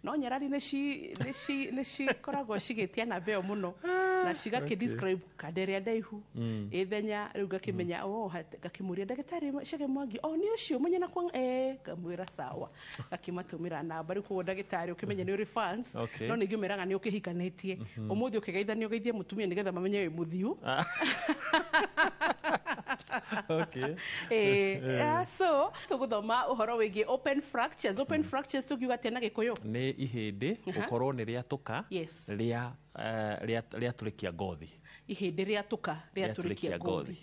no nyarari nĩ cikoragwo cigĩtiana mbeo mũno na cigakĩdescribe kanderia ndaihu ithenya rĩu ngakĩmenya ngakĩmũria ndagĩtarĩ Chege Mwangi nĩ ũcio mũnye na kwa ngamwĩra sawa ngakĩmatũmĩra namba rĩu koguo ndagĩtarĩ ũkĩmenya nĩ ũrĩ fans no ningĩ ũmeraga nĩ ũkĩhikanĩtie ũmũthĩ ũkĩgeithania ũgeithie mũtumia nĩgetha mamenye wĩ mũthiu so tũgũthoma ũhoro wĩgiĩ open fractures tũkiuga atĩa na Gĩkũyũ nĩ ihĩndĩ gũkorwo nĩ rĩatũka rĩa tũrĩkia ngothi ihĩndĩ rĩa tũrĩkia ngothi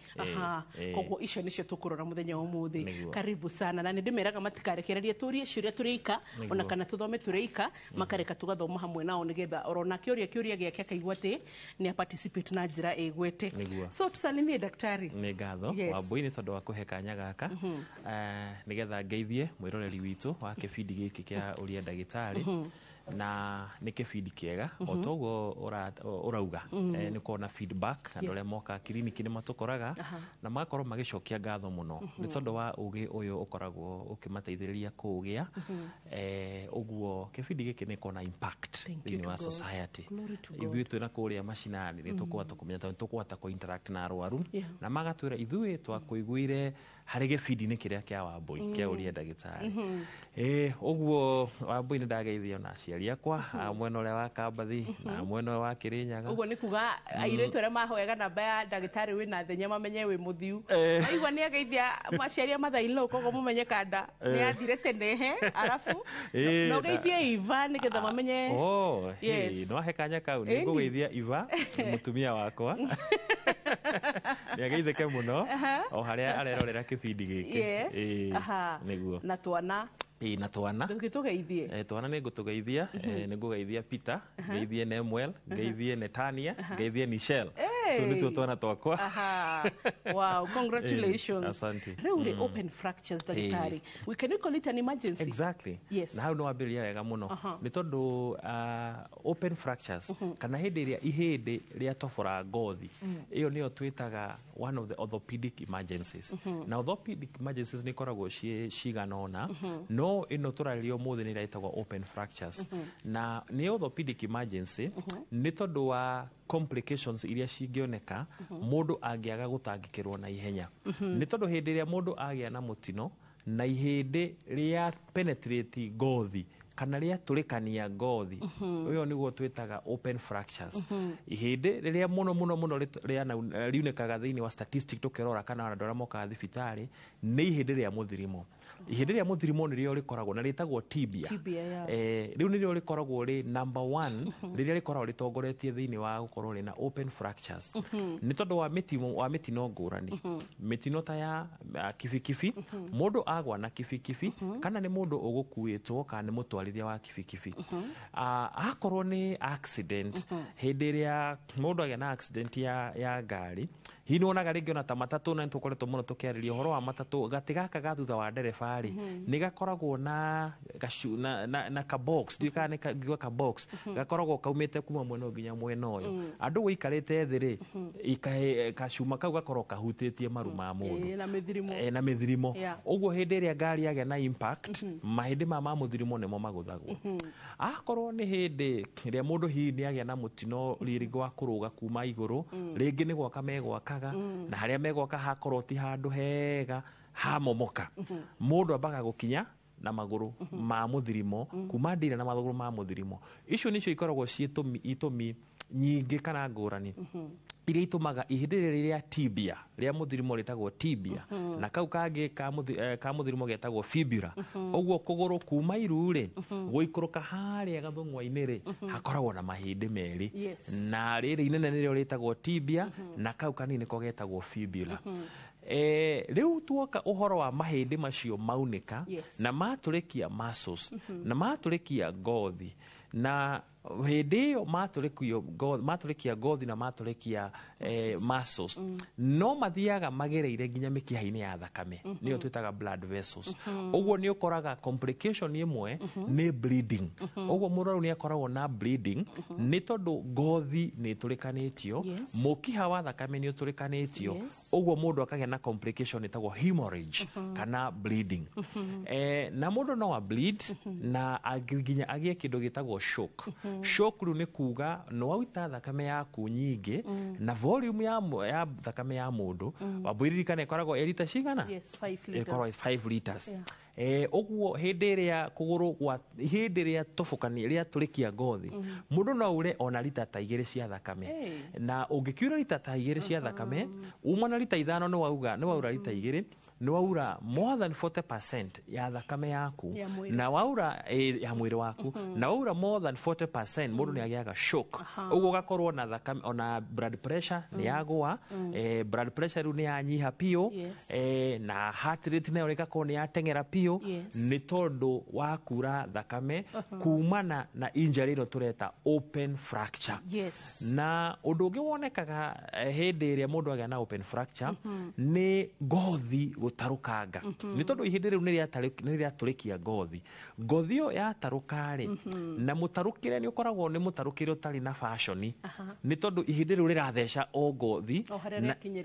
koguo icio nĩcio tũkũrora mũthenya wa ũmũthĩ karibu sana na nĩ ndĩmeraga matikarekererie tũrie ciũria tũrĩika ona kana tũthome tũrĩika makareka tũgathoma hamwe nao nĩgetha orona kĩũria gĩake akaigua atĩ nĩ a participate na njĩra ĩgwete so tusalimie daktari nĩ ngatho Wambui nĩ tondũ wa kũhe kanya gaka nĩgetha ngeithie mwĩroreri witũ wa kĩbindi gĩkĩ kĩa Ũria Ndagĩtarĩ na nĩ kĩbindi kĩega o toguo ũrauga nĩ kuona feedback andũ arĩa moka kiriniki nĩ matũkoraga na magakorwo magĩcokia ngatho mũno nĩ tondũ wa ũgĩ ũyũ ũkoragwo ũkĩmateithĩrĩria kũũgĩa ũguo kĩbindi gĩkĩ nĩ kuona impact thĩinĩ wa society ithuĩ twĩna kũrĩa macinani nĩ tũkũhota kũmenya tondũ tũkũhota kũ-interact na arwaru na magatwĩra ithuĩ twakũiguire harĩ gĩbindi-inĩ kĩrĩa kĩa Wambui kĩa Ũria Ndagĩtarĩ ũguo Wambui nĩ ndageithio na aciari akwa mwena ũrĩa wa Kambathi na mwena ũrĩa wa Kĩrĩnyaga ũguo nĩ kuga airĩtu arĩa mahoyaga namba ya ndagĩtarĩ wĩna thenya mamenye wĩ mũthiu aigua nĩ ageithia maciari mathainĩ koguo mũmenye kanda nĩ yathire tenehe arabu no geithie Iva nĩgetha mamenye no ahe kanya kau nĩ ngũgeithia Iva mũtumia wakwa nĩ ageithĩke mũno o harĩa arerorera kĩbindi gĩkĩ nĩguo na twana na twana tũgeithie twana nĩ ngũtũgeithia nĩ ngũgeithia Peter ngeithie Nemuel ngeithie Netania ngeithie Nichelle nĩtuo twana twakwa wow congratulations asante rĩu nĩ open fractures ndagĩtarĩ we can call it an emergency exactly na hau no wambĩrĩria wega mũno nĩ tondũ open fractures kana hĩndĩ ĩrĩa ihĩndĩ rĩa tobora ngothi ĩyo nĩyo twĩtaga one of the orthopedic emergencies na orthopedic emergencies nĩ ikoragwo cigana ũna no ĩno tũrarĩria ũmũthĩ nĩ ĩretagwo open fractures na nĩ orthopedic emergency nĩ tondũ wa complications iria cingĩoneka mũndũ angĩaga gũtangĩkĩrwo na ihenya nĩ tondũ hĩndĩ ĩrĩa mũndũ agĩa na mũtino na ihĩndĩ rĩa penetrate ngothi kana rĩa tũrĩkania ngothi ũyũ nĩguo twĩtaga open fractures ihĩndĩ rĩrĩa mũno riunĩkaga thĩinĩ wa statistic tũkĩrora kana andũ arĩa mokaga thibitarĩ nĩ ihĩndĩ rĩa mũthirimo ihĩndĩ rĩa mũthirimo nĩrĩo rĩkoragwo na rĩtagwo tibia rĩu nĩrĩo rĩkoragwo rĩ number 1 rĩrĩa rĩkoragwo rĩtongoretie thĩinĩ wa gũkorwo rĩna open fractures nĩ tondũ wa mĩtino ngũrani mĩtino ta ya kibikibi mũndũ agwa na kibikibi kana nĩ mũndũ ũgũkuĩtwo kana nĩ mũtwarithia wa kibikibi akorwo nĩ accident hĩndĩ ĩrĩa mũndũ agĩa na accident ya ngari hihi nĩwonaga rĩngĩ ona ta matatũ na nĩtũkoretwo mũno tũkĩarĩria ũhoro wa matatũ gatĩ gaka ga thutha wa ndereba-rĩ nĩ gakoragwo na ka box ndikana nĩ ka box gakoragwo kaumĩte kuma mwena nginya mwena ũyũ andũ gũikarĩte thĩ-rĩ kacuma kau gakorwo kahutĩtie maru ma mũndũ na mĩthirimo ũguo hĩndĩ ĩrĩa ngari yagĩa na impact mahĩndĩ ma mũthirimo nĩmo magũthagwo akorwo nĩ hĩndĩ ĩrĩa mũndũ hihi nĩagĩa na mũtino rĩrĩ gwa kũrũga kuma igũrũ rĩngĩ nĩ gwaka megwakaga na harĩa megwaka hakorwo ti handũ hega hamomoka mũndũ ambaga gũkinya na magũrũ ma mũthirimo kuma ndira na magũrũ ma mũthirimo icio nĩcio ikoragwo itũmi nyingĩ kana ngũrani iria itũmaga ihĩndĩ rĩrĩa tibia rĩa mũthirimo rĩtagwo tibia na kau kangĩ ka mũthirimo getagwo fibula ũguo kũgũrũ kuma iru-rĩ gũikũrũka harĩa gathũng'wa-inĩ-rĩ hakoragwo na mahĩndĩ merĩ na rĩrĩ inene nĩrĩo rĩtagwo tibia na kau kanini nĩko getagwo fibula rĩu tuoka ũhoro wa mahĩndĩ macio maunĩka na matũrĩkia muscles na matũrĩkia ngothi na hĩndĩ ĩyo matũrĩkia ngothi na matũrĩkia muscles no mathiaga magereire nginya mĩkiha-inĩ ya thakame nĩyo twĩtaga blood vessels. Ũguo nĩ ũkoraga complication ĩmwe nĩ bleeding. Ũguo mũrwaru nĩ akoragwo na bleeding nĩ tondũ ngothi nĩ ĩtũrĩkanĩtio, mũkiha wa thakame nĩ ũtũrĩkanĩtio, ũguo mũndũ akagĩa na complication ĩtagwo hemorrhage kana bleeding. Na mũndũ no a bleed na nginya agĩe kĩndũ gĩtagwo shock. Shock rĩu nĩ kuga no wauta thakame yaku nyingĩ na volume ya thakame ya mũndũ wambũiririkana ĩkoragwo lita cigana? Yes, 5 liters. 5 liters. Ũguo hĩndĩ ĩrĩa kũgũrũ hĩndĩ ĩrĩa tũbũkania rĩa tũrĩkia ngothi mũndũ no ure ona lita ta 2 cia thakame. Na ũngĩkiura lita ta 2 cia thakame uma na lita 5 nĩ waura lita 2 nĩ waura more than 40% ya thakame yaku na waura ya mwĩrĩ waku na waura more than 40% mũndũ nĩ agĩaga shock. Ũguo gakorwo na thakame ona blood pressure nĩ yagũa, blood pressure rĩu nĩ yanyiha piũ, na heart rate nayo ĩgakorwo nĩ yateng'era piũ nĩ tondũ wa kura thakame kumana na injury ĩno tũreta open fracture. Na ũndũ ũngĩ wonekaga hĩndĩ ĩrĩa mũndũ agĩa na open fracture nĩ ngothi gũtarũkanga. Nĩ tondũ ihĩndĩ rĩu nĩ rĩatũrĩkia ngothi, ngothi ĩyo yatarũka-rĩ na mũtarũkĩre nĩ ũkoragwo nĩ mũtarũkĩre ũtarĩ na fashion, nĩ tondũ ihĩndĩ rĩu rĩratheca o ngothi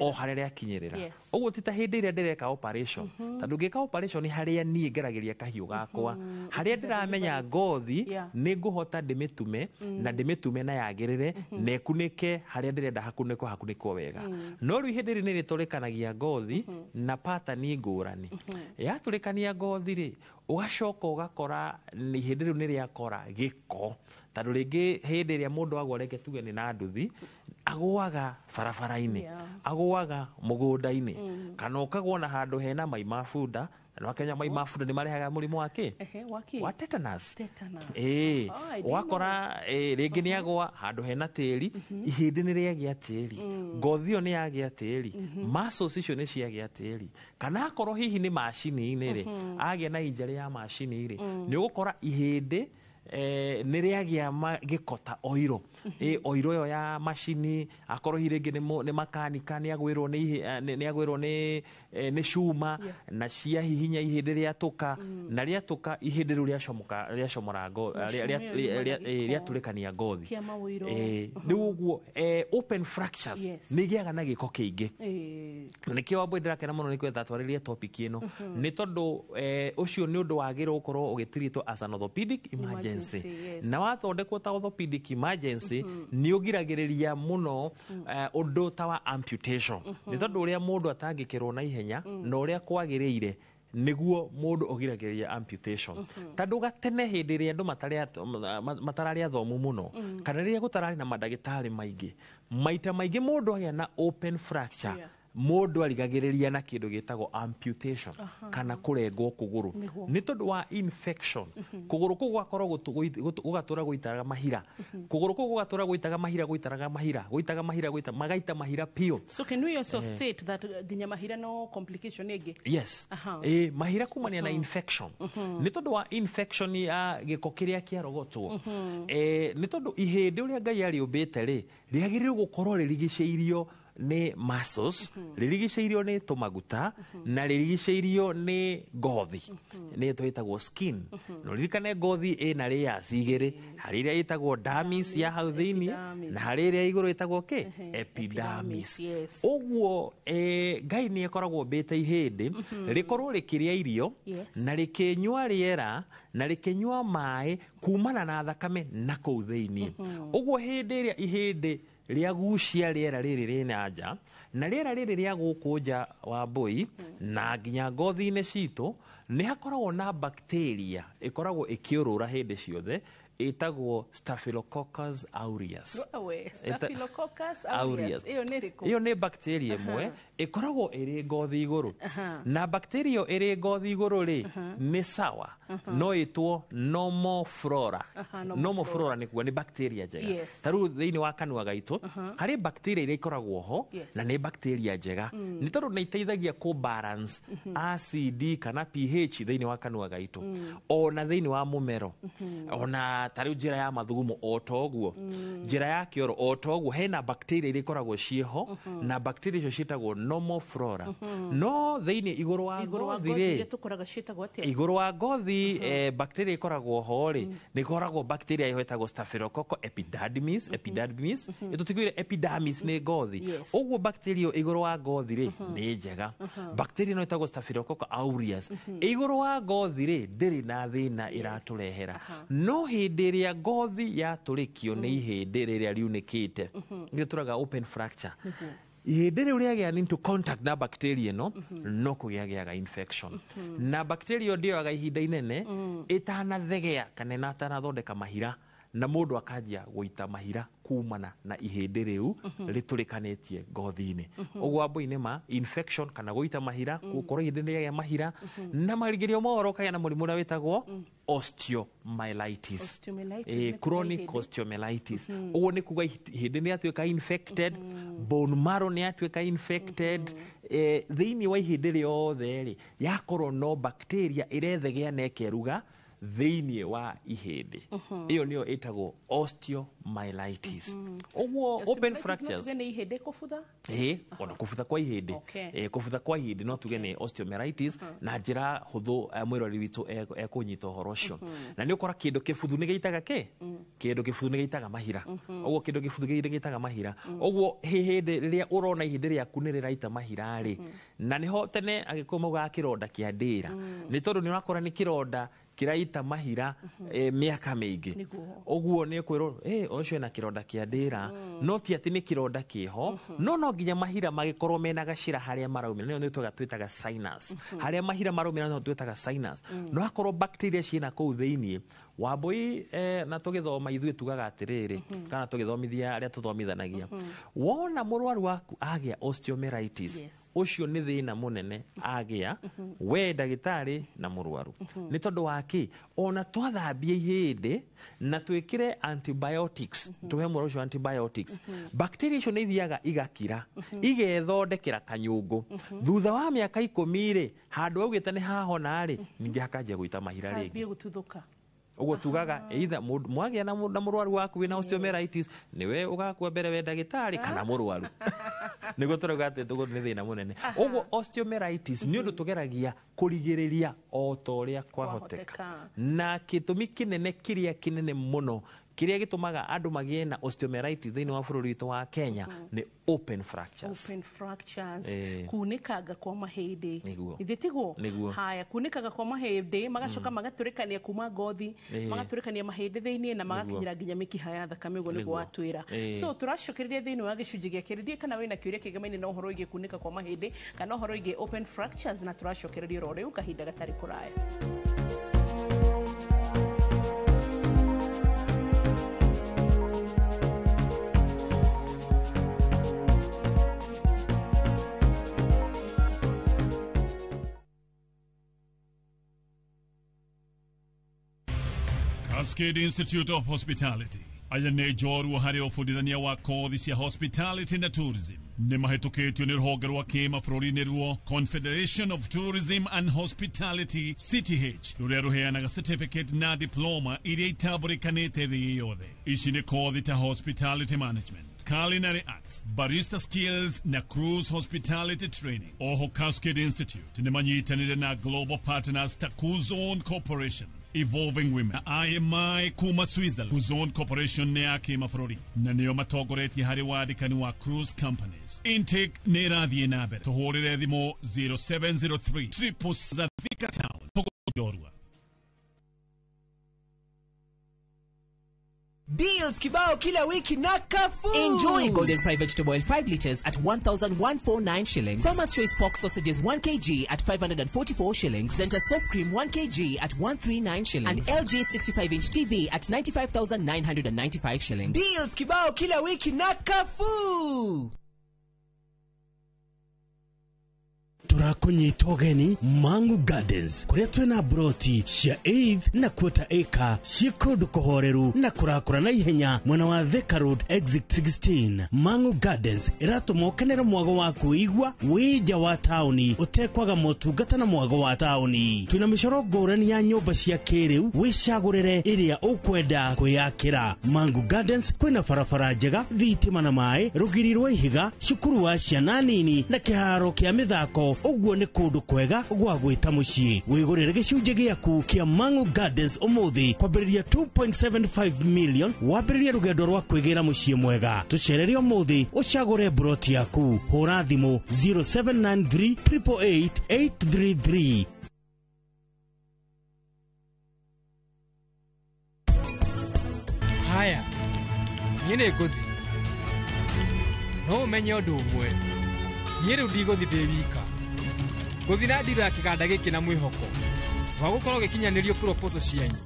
o harĩa rĩakinyĩrĩra. Ũguo ti ta hĩndĩ ĩrĩa ndĩreka operation, tondũ ngĩka operation harĩa niĩ ngeragĩria kahiũ gakwa harĩa ndĩramenya ngothi nĩ ngũhota ndĩmĩtume na ndĩmĩtume na yagĩrĩre na ĩkunĩke harĩa ndĩrenda hakunĩkwo wega. No rĩu ihĩndĩ rĩu nĩ rĩtũrĩkanagia ngothi na pattern ngũrani. Yatũrĩkania ngothi-rĩ ũgacoka ũgakora ihĩndĩ rĩu nĩ rĩakora gĩko, tondũ rĩngĩ hĩndĩ ĩrĩa mũndũ agwa reke tuge nĩ na nduthi agũaga barabara-inĩ, agũaga mũgũnda-inĩ, kana ũkagwa na handũ hena mai ma bunda. Na Kenya mai ma bunda nĩ marehaga mũrimũ wa tetanus. Wakora rĩngĩ nĩ agwa handũ hena tĩri, ihĩndĩ nĩ rĩagĩa tĩri, ngothi ĩyo nĩ yagĩa tĩri, muscles icio nĩ ciagĩa tĩri, kana akorwo hihi nĩ macini-inĩ-rĩ agĩa na injury ya macini-rĩ nĩ ũgũkora ihĩndĩ nĩ rĩagĩa gĩko ta oiro. Oiro ĩyo ya macini, akorwo hihi rĩngĩ nĩ makanika nĩ agwĩrwo nĩ cuma na ciahihinya ihĩndĩ rĩatũka, na rĩatũka ihĩndĩ rĩu rĩacomora rĩatũrĩkania ngothi. Rĩu ũguo open fractures nĩ igĩaga na gĩko kĩingĩ. Nĩkĩo wambũi ndĩrakena mũno nĩ kwenda twarĩrie topic ĩno nĩ tondũ ũcio nĩ ũndũ wagĩrĩirwo gũkorwo ũgĩtreatwo as an orthopedic emergency. Na wathondekwo ta orthopedic emergency nĩ ũgiragĩrĩria mũno ũndũ ta wa amputation, nĩ tondũ ũrĩa mũndũ atangĩkĩrwo na ihenya na ũrĩa kwagĩrĩire nĩguo mũndũ ũgiragĩrĩria amputation. Tondũ gatene hĩndĩ ĩrĩa andũ matararĩ athomu mũno kana rĩrĩa gũtararĩ na mandagĩtarĩ maingĩ, maita maingĩ mũndũ agĩa na open fracture mũndũ arigagĩrĩria na kĩndũ gĩtagwo amputation kana kũrengwo kũgũrũ nĩ tondũ wa infection. Kũgũrũ kũu gũgakorwo gũgatũra gũitaraga mahira, kũgũrũ kũu gũgatũra gũitaga mahira magaita mahira piũ. So can we also state that nginya mahira no complication ĩngĩ? Yes. Mahira kumania na infection nĩ tondũ wa infection ya gĩko kĩrĩa kĩarogotwo. Nĩ tondũ ihĩndĩ ũrĩa Ngai arĩũmbĩte-rĩ rĩagĩrĩirwo gũkorwo rĩrigicĩirio nĩ muscles, rĩrigicĩirio nĩ tũmaguta na rĩrigicĩirio nĩ ngothi, nĩ twĩtagwo skin. No ririkane ngothi ĩna layers igĩrĩ, harĩ ĩrĩa ĩtagwo dermis ya hau thĩinĩ na harĩ ĩrĩa igũrũ ĩtagwo epidermis. Ũguo Ngai nĩ akoragwo mbĩte ihĩndĩ rĩkorwo rĩkĩrĩa irio na rĩkĩnyua rĩera na rĩkĩnyua maĩ kumana na thakame na kũu thĩinĩ. Ũguo hĩndĩ ĩrĩa ihĩndĩ rĩagucia rĩera rĩrĩ rĩna nja na rĩera rĩrĩ rĩa gũkũ nja wa mbũi na nginya ngothi-inĩ citũ nĩ hakoragwo na bacteria ĩkoragwo ĩkĩũrũra hĩndĩ ciothe ĩtagwo Staphylococcus aureus. Staphylococcus aureus. Iyo nĩ bacteria ĩmwe ĩkoragwo ĩrĩ ngothi igũrũ. Na bacteria ĩrĩ ngothi igũrũ-rĩ nĩ sawa, no ĩtwo normal flora. Normal flora nĩ kuga nĩ bacteria njega. Ta rĩu thĩinĩ wa kanua gaitũ harĩ bacteria iria ikoragwo ho na nĩ bacteria njega, nĩ tondũ nĩ iteithagia kũ balance acid kana pH thĩinĩ wa kanua gaitũ, ona thĩinĩ wa mũmero, ona tari njira ya mathugumo otoguo njira ya kioro otoguo hena bacteria ile ikoragwo cieho na bacteria icio cietagwo normal flora no theini iguru wa ngothi ri tukoraga cietagwo atia iguru wa ngothi bacteria ikoragwo ho ri ni ikoragwo bacteria ihoetagwo Staphylococcus epidermis itutigwire epidermis ni ngothi uguo bacteria iguru wa ngothi ri ni njega bacteria no itagwo Staphylococcus aureus iguru wa ngothi ri ndiri na thina iraturehera no hindi ria ngothi ya turikio ni ihindi riria riunikite ngi turaga open fracture ihindi riu riagea into contact na bacteria no kugiaga infection na bacteria ndioaga ihinda inene itanathegea kana natanathondeka mahira na mundu akanjia guita mahira kumana na ihindi riu riturikanitie ngothi-ini uguo ambo-ini ma infection kana guita mahira gukorwo ihindi riagea mahira na marigirio morokaga na murimu uria witagwo osteomyelitis chronic osteomyelitis uguo ni kuga ihindi ni atuika infected bone marrow ni atuika infected thiini wa ihindi riothe ri yakorwo no bacteria irethegea na ikeruga thiini wa ihindi iyo niyo itagwo osteomyelitis uguo open fractures ni ihindi kufutha ona kufutha kwa ihindi kufutha kwa ihindi no tuge ni osteomyelitis na njira huthu mwirori witu ekunyita horo ucio na ni ukora kindu kifuthu ni giitaga kindu kifuthu ni giitaga mahira uguo kindu kifuthu ni giitaga mahira uguo ihindi riria urona ihindi riaku ni riraita mahira ri na niho tene agikomoga kironda kia ndira ni tondu ni urakora ni kironda kiraita mahira miaka mingi uguo ni kwiro ucio na kironda kia ndira no ti ati ni kironda kiho no nginya mahira magikorwo mena gacira haria maraumira ni twitaga sinus haria mahira maraumira no twitaga sinus no akorwo bacteria ciina kuu thiini wambui na tugithoma ithuĩ tugaga atiriri kana tugithomithia aria tuthomithanagia wona murwaru waku agia osteomyelitis ucio ni thina munene agia we ndagitari na murwaru ni tondu waki ona twathambia ihindi na twikire antibiotics tuhe murwaru ucio antibiotics bacteria icio ni ithiaga igakira igethondekera kanyungu thutha wa miaka 10 ri handu augite ni hahona ri ningi hakanjia guita mahira ringi uguo tugaga either mwagia na murwaru waku wina osteomyelitis niwe ugakua mbere we ndagitari kana murwaru niguo turuga ati tugu ni thina munene uguo osteomyelitis ni undu tugeragia kurigiriria o ta uria kwahoteka na kitumi kinene kiria kinene muno kiria gitumaga andu magie na osteomyelitis thiini wa bururi witu wa Kenya ni open fractures kunikaga kwa mahindi ithitigo haya kunikaga kwa mahindi magacoka magaturikania kuma ngothi magaturikania mahindi thiini na magakinyira nginya mikiha ya thakame uguo niguo atwira so turacokereria thiini wa gicunji gia kerindie kana wina kiuria kigemaine na uhoro igie kunika kwa mahindi kana uhoro igie open fractures na turacokereria ro riu kahinda gatari kuraya Cascade Institute of Hospitality. Aya nä njorua harä å bundithania wa kothi cia hospitality na tourism nä mahätũkĩtio nĩ rũhonge rwa kĩmabũrũri-inĩ ruo Confederation of Tourism and Hospitality CTH rũrĩa rũheanaga certificate na diploma iria itambũrĩkanĩte thĩ yothe. Ici nĩ kothi ta hospitality management, culinary arts, barista skills na cruise hospitality training. Oho Cascade Institute nĩ manyitanĩire na global partners ta Kuzone Corporation, Evolving Women, IMI kuma Switzerland. Kuzone Corporation nĩ ya kĩmabũrũri na nĩo matongoretie harĩ wandĩkani wa cruise companies. Intake nĩ ĩrathiĩ na mbere. Tũhũrĩre thimũ 0703 Triple Thika Town Togorua. Deals kibao kila wiki na Carrefour. Enjoy Golden Fry vegetable oil 5 liters at 1,149 shillings. Farmer's Choice pork sausages 1 kg at 544 shillings. Center soap cream 1 kg at 139 shillings. And LG 65-inch TV at 95,995 shillings. Deals kibao kila wiki na Carrefour. turakunyita ũgeni Mangu Gardens kuria twina broti cia 8 na quarter acre cia kũndũ kũhoreru na kũrakũra na ihenya mwena wa Thika Road exit 16. Mangu Gardens iratũma ũkenere mwago waku igwa wĩ nja wa taũni ũtekwaga motungata na mwago wa taũni. Twina mĩcoro ngũrani ya nyũmba cia kĩrĩu wĩcagũrĩre ĩrĩa ũkwenda kwĩyakĩra. Mangu Gardens kwĩna barabara njega, thitima na maĩ, rũgiri rwa ihiga, cukuru wa ciana nini na kĩharo kĩa mĩthako. Ũguo nĩ kũndũ kwega gwa gwĩta mũciĩ. Wĩgũrĩre gĩcunjĩ gĩaku kĩa Mangu Gardens ũmũthĩ kwambĩrĩria 2.75 million wambĩrĩria rũgendo rwa kwĩgĩra mũciĩ mwega. Tũcerere ũmũthĩ ũcagũre broti yaku. Hũra thimũ 0793 888 833. Haya, niĩ nĩ ngũthi no ũmenye ũndũ ũmwe, niĩ rĩu ndigũthi ndĩ wika, ngũthi na ndira ya kĩganda gĩkĩ na mwĩhoko wa gũkorwo gĩkinyanĩrio proposal cianyu.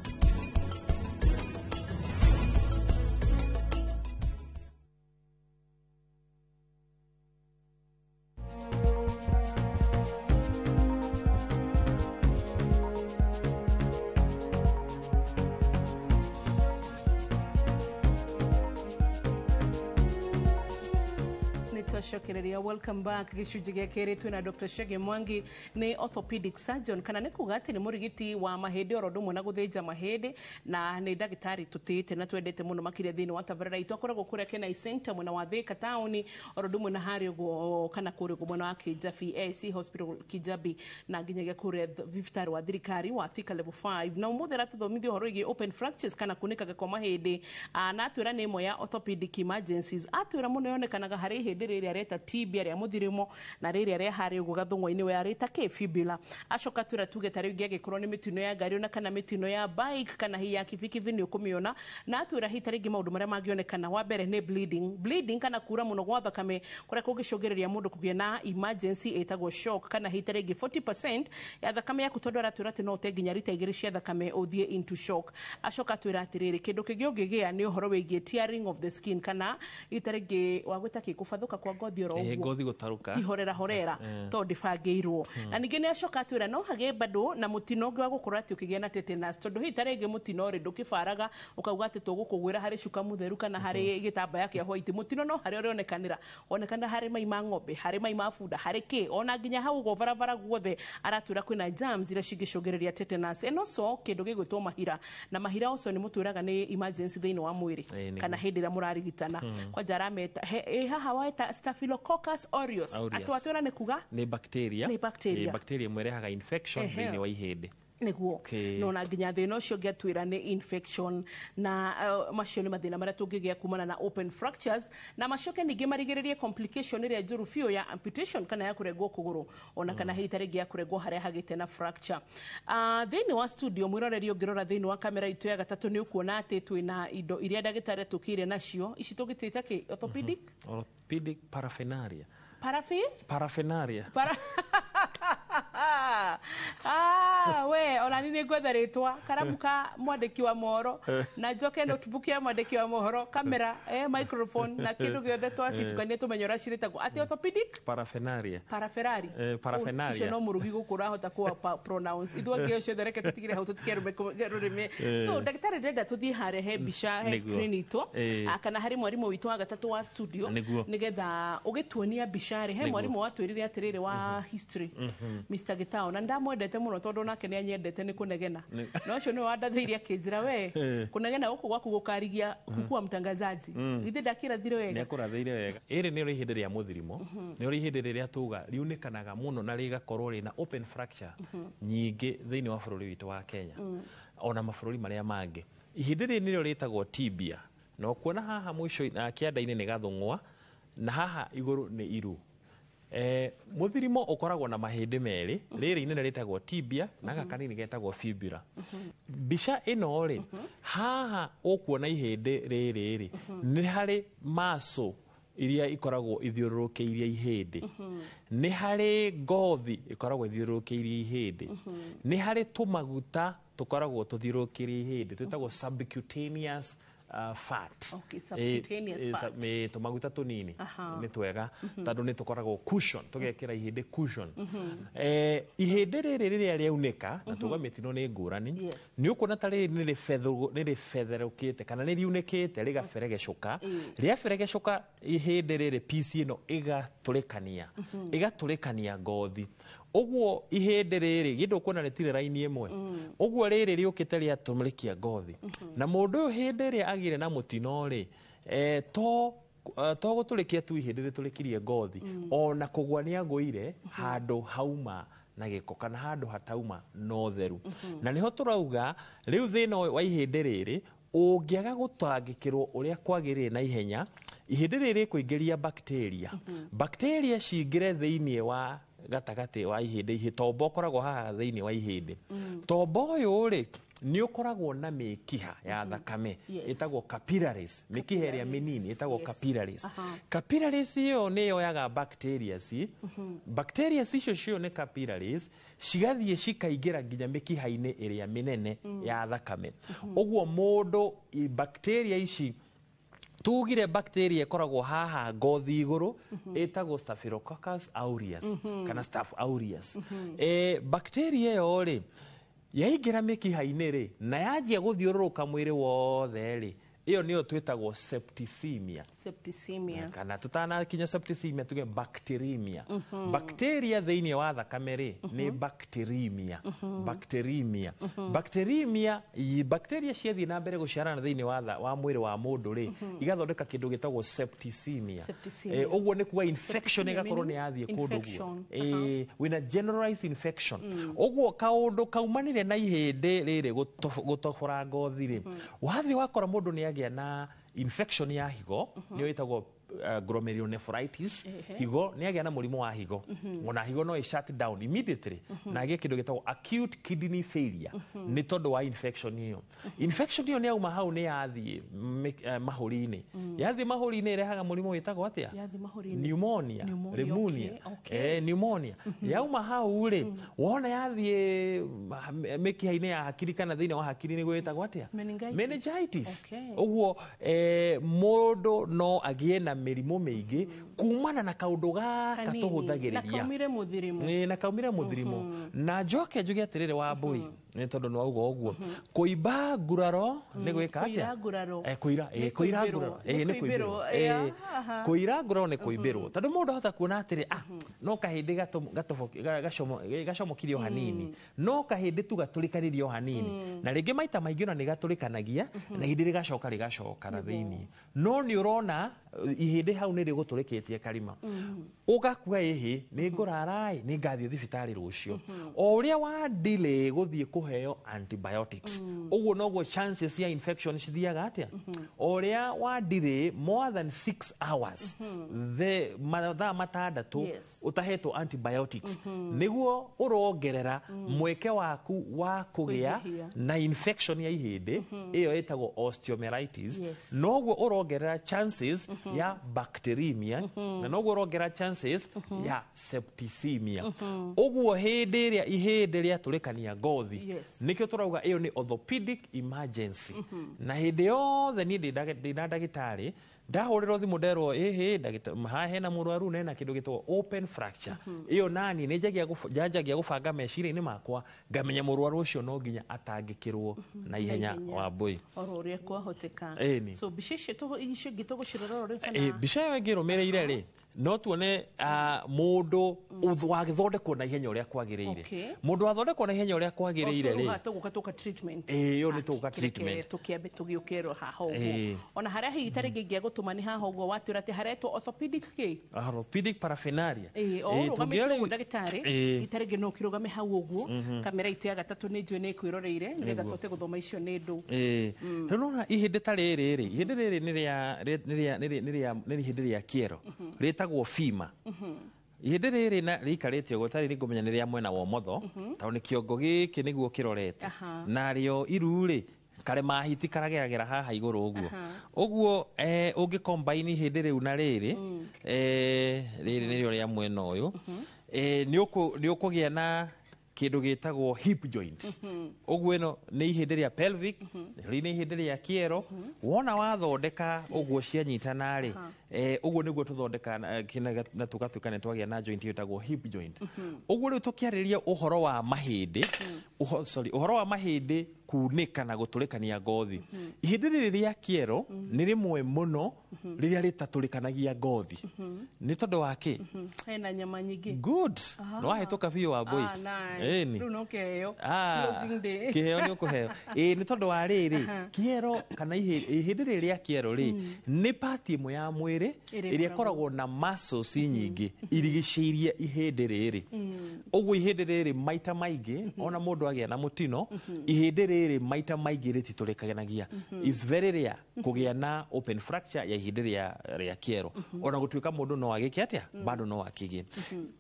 Welcome back. Gicunjĩ gĩa kerĩ twina Dr. Chege Mwangi ni orthopedic surgeon kana nĩ kuga atĩ nĩ mũrigiti wa mahĩndĩ oro ndũmwe na gũthĩnja mahĩndĩ na nĩ ndagĩtarĩ tũtĩte na twendete mũno makĩria thĩinĩ wa tabarĩra itũ. Akoragwo kũrĩa Kenai Center mwena wa Thika taũni oro ndũmwe na harĩa ũguo kana kũrĩa ũguo mwena wa Kijabi AC Hospital Kijabi na nginyagia kũrĩa thibitarĩ wa thirikari wa Thika level 5. Na ũmũthĩ aratũthomithia ũhoro wĩgiĩ open fractures kana kunĩkaga kwa mahĩndĩ na atwĩra nĩ ĩmwe ya orthopedic emergencies. Atwĩra mũno yonekanaga harĩ ihĩndĩ rĩrĩa areta tibia rĩa mũthirĩmo na rĩrĩa rĩa harĩ ũguo gathũng'wa-inĩ we arĩta fibula. Acoka twĩra tuge ta rĩu ingĩagĩkorwo nĩ mĩtino ya ngari ona kana mĩtino ya bike kana hihi ya kibikibi nĩ ũkũmĩona. Na atwĩra hihi ta rĩngĩ maũndũ marĩa mangĩonekana, wa mbere nĩ bleeding kana kura mũno gwa thakame kũrĩa kũngĩcũngĩrĩria mũndũ kũgĩa na emergency ĩtagwo shock kana hihi ta rĩngĩ 40% ya thakame yaku, tondũ aratwĩra atĩ no ũte nginya rita 2 cia thakame ũthiĩ into shock. Acoka twĩra atĩrĩrĩ, kĩndũ kĩngĩ ũngĩgĩa nĩ ũhoro wĩgiĩ tearing of the skin kana ita rĩngĩ wagwĩta kĩkũbathũka kwa ngothi oro ũguo ngothi gũtaruka horera to ndibangĩirwo. Na ningĩ nĩ acoka twĩra no hagĩe bado na mũtino ũngĩ wa gũkorwo atĩ ũkĩgĩa na tetanus, tondũ hihi ta rĩngĩ mũtino rĩ ndũkĩbaraga ũkauga atĩ tũgũkũgwĩra harĩ cuka mũtheru kana harĩ gĩtambaya kĩa white. Mũtino no harĩ ũrĩonekanĩra, onekana harĩ mai ma ng'ombe, harĩ mai ma bunda, harĩ kĩ ona nginya hau ũguo barabara guothe. Aratwĩra kwĩna germs iria cingĩcũngĩrĩria tetanus. And also kĩndũ gĩgwĩtwo mahira, na mahira ũcio nĩ mũtwĩraga nĩ emergency thĩinĩ wa mwĩrĩ kana hĩndĩ ĩrĩa mũrarigitana. Kwanja arameta haha waeta Staphylococcus aureus. Atwatwĩra nĩ kuga nĩ bacteria mwerehaga infection thĩinĩ wa ihĩndĩ nĩguo no na nginya thĩna ũcio ũngĩatwĩra nĩ infection. Na macio nĩ mathĩna marĩa tũngĩgĩa kumana na open fractures, na macoke ningĩ marigĩrĩrie complication ĩrĩa njũru biũ ya amputation kana ya kũrengwo kũgũrũ ona kana hihi ta rĩngĩ ya kũrengwo harĩa hagĩte na fracture. Thĩinĩ wa studio mwĩroreri ũngĩrora thĩinĩ wa kamera itũ ya gatatũ nĩ ũkuona atĩ twĩna indo iria ndagĩtarĩ tũkĩire nacio. Ici tũgĩtĩte kĩ? Orthopedic paraphernalia. Paraphernalia. We ona nini ngwetha rĩtwa karamu ka mwandĩki wa mohoro na njoke notebook ya mwandĩki wa mohoro, kamera microphone na kĩndũ gĩothe twacitukania tũmenye ũrĩa cirĩtagwo atĩ orthopedic paraphernalia. Icio no mũrugi gũkũ ũrahota kũwa pronounce ithuĩ ciothe reke tũtigire hau tũtikerũme rũrĩmĩ. So ndagĩtarĩ ndĩrenda tũthiĩ harĩa he mbica he screen itũ kana harĩ mwarimũ witũ wa gatatũ wa studio nĩgetha ũgĩtuonia mbica rĩ he mwarimũ watwĩrire atĩrĩrĩ wa history Mr. Gitao, na ndamwendete mũno tondũ nake nĩ anyendete nĩ kũnegena. Na ũcio nĩ wandathĩirie akĩnjĩra we kũnegena gũkũ gwaku gũkarigia kuku wa mtangazaji. Githĩ ndakĩrathire wega? Nĩakũrathĩire wega. Ĩrĩ nĩ ũrĩ ihĩndĩ rĩa mũthirimo, nĩ ũrĩ ihĩndĩ rĩrĩa tuga riunĩkanaga mũno na rĩgakorwo rĩna open fracture nyingĩ thĩinĩ wa bũrũri witũ wa Kenya ona mabũrũri marĩa mangĩ. Ihĩndĩ rĩrĩ nĩrĩo rĩtagwo tibia, no kuona haha mũico kĩanda-inĩ nĩ gathũng'wa na haha igũrũ nĩ iru. Mũthirimo ũkoragwo na mahĩndĩ merĩ, rĩrĩ inene rĩtagwo tibia na gaka kanini getagwo fibula. Mbica ĩno rĩ haha ũkuona ihĩndĩ rĩrĩ nĩ harĩ muscle iria ikoragwo ithiũrũrũkĩirie ihĩndĩ, nĩ harĩ ngothi ikoragwo ithiũrũrũkĩirie ihĩndĩ, nĩ harĩ tũmaguta tũkoragwo tũthiũrũrũkĩirie ihĩndĩ twĩtagwo subcutaneous fat. Okay, subcutaneous fat. Tumaguta tunini ni twega tondu ni tukoragwo cushion tugekira ihindi cushion. Ihindi riri riria riaunika na tuga mitino ni ngurani ni ukona ta riri ni rifetherukite kana ni riunikite rigaberegecuka riaberegecuka ihindi riri piece ino igaturikania ngothi. Oguo ihindi riri gindu kuona retire raini imwe oguo riri riukite ria tumurikia ngothi na mundu hindi ria agire na mutino ri to guturikia tu ihindi riturikirie ngothi ona kugwa ni aguire handu hauma na giko kana handu hatauma no theru na niho turauga riu thina wa ihindi riri ungiaga gutangikirwo uria kwagirire na ihenya ihindi riri kuingiria bacteria cingire thiini wa gatagati wa ihindi tombo koragwo haha thiini wa ihindi tombo uyu ri ni ukoragwo na mikiha ya thakame itagwo capillaries mikiha iria minini itagwo capillaries capillaries iyo ni yoyaga bacteria icio ni capillaries cigathie cikaingira nginya mikiha-ini iria minene ya thakame uguo mundu bacteria ici tugire bacteria ikoragwo haha ngothi iguru itagwo Staphylococcus aureus kana Staph aureus bacteria iyo ri yaingira mikiha-ini ri na yanjia guthiururuka mwiri wothe ri iyo niyo twitagwo septicemia kana tutana kinya septicemia tuge bacteremia bacteria thiini wa thakame ri ni bacteremia bacteria ciathie na mbere guciarana thiini wa mwiri wa mundu ri igathondeka kindu gitagwo septicemia uguo ni kuga infection igakorwo ni yathie kundu guo wina generalized infection uguo kaundu kaumanire na ihindi riri gutobora ngothi ri wathi wakora mundu ni agia na infection ya higo ni itagwo glomerulonephritis higo ni agia na murimu wa higo ona higo no shut down immediately na agia kindu gitagwo acute kidney failure ni tondu wa infection hiyo ni auma hau ni yathie mahuri-ini yathie mahuri-ini irehaga murimu witagwo atia pneumonia pneumonia yauma hau ri wona yathie mikiha-ini ya hakiri kana thiini wa hakiri ni gwitagwo atia meningitis uguo mundu no agie na mirimu mingi kumana na kaundu gaka tuhuthagiriria na kaumire muthirimu na njoke njuge atiriri wa mbui ni tondu no auga uguo kuimba nguraro ni gwika atia kuira nguraro ni kuimbirwo kuira nguraro ni kuimbirwo tondu mundu hota kuona atiri no kahindi gacomokirio hanini no kahindi tu gaturikanirio hanini na ringi maita maingi na ni gaturikanagia na hindi rigacoka na thiini no ni urona ihindi hau ni riguturikitie karima ugakua ihi ni ngurarai ni ngathie thibitari rucio o uria wa delay guthie kuheo antibiotics uguo noguo chances ya infection cithiaga atia o uria wa delay more than 6 hours the mathaa matandatu utahetwo antibiotics niguo urongerera mweke waku wa kugia na infection ya ihindi iyo itagwo osteomyelitis noguo urongerera chances ya bacteremia na noguo urongerera chances ya septicemia uguo hindi iria ihindi ria turikania ngothi nikio turauga iyo ni orthopedic emergency na hindi yothe ni ndina ndagitari ndahurirwo thimu nderwo hena murwaru nena kindu gitwo open fracture iyo nani ni njagia gubanga meciria-ini makwa ngamenya murwaru ucio no nginya atangikirwo na ihenya wa mbui oro uria kwahoteka so bishishe to ingi to gucirora uri kana bisha yo ngirumireire ri no tuone mundu wagithondekwo na ihenya uria kwagiriire mundu wathondekwo na ihenya uria kwagiriire ri tuguka treatment iyo ni tuguka treatment tukiambe tugiukero haha uguo ona haria higitari ngingia gutuma ni haha uguo watwira ati haretwo orthopedic paraphernalia tugiore ndagitari itari ngino kirugame hau uguo kamera itu ya gatatu ni njue ni kwiroreire ni gatote guthoma icio ni ndu tunona ihindi ta riri ihindi riri ni ihindi ria kiero ritagwo fima ihindi riri na rikarite uguo tari ngumenya ni ria mwena wa motho tondu ni kiongo giki niguo kirorete na rio iruri kare mahiti karageragera haha iguru uguo ungi combine ihindi riu na riri riri ni rio ria mwena uyu ni ukugia na kindu gitagwo hip joint uguo ino ni ihindi ria pelvic ni ihindi ria kiero wona wathondeka uguo cianyitana ri uguo niguo tuthondeka kina na tugatuika ni twagia na joint yetagwo hip joint uguo riu tukiariria uhoro wa mahindi uhoro wa mahindi kunika na gutulikania ngothi ihindi riri ria kiero ni rimwe muno riria ritaturikanagia ngothi ni tondu waki hena nyama nyingi good no wahituka biu wa boy ni no keheo closing day keheo ni ukuheo ni tondu wa riri kiero kana ihindi riri ria kiero ri ni part imwe ya mwiri iria koragwo na muscles nyingi irigiciirie ihindi riri uguo ihindi riri maita maingi ona mundu agia na mutino ihindi riri maita maingi rititurikanagia is very rare kugia na open fracture ya ihindi ria kiero ona gutuika mundu no agike atia bado no akigie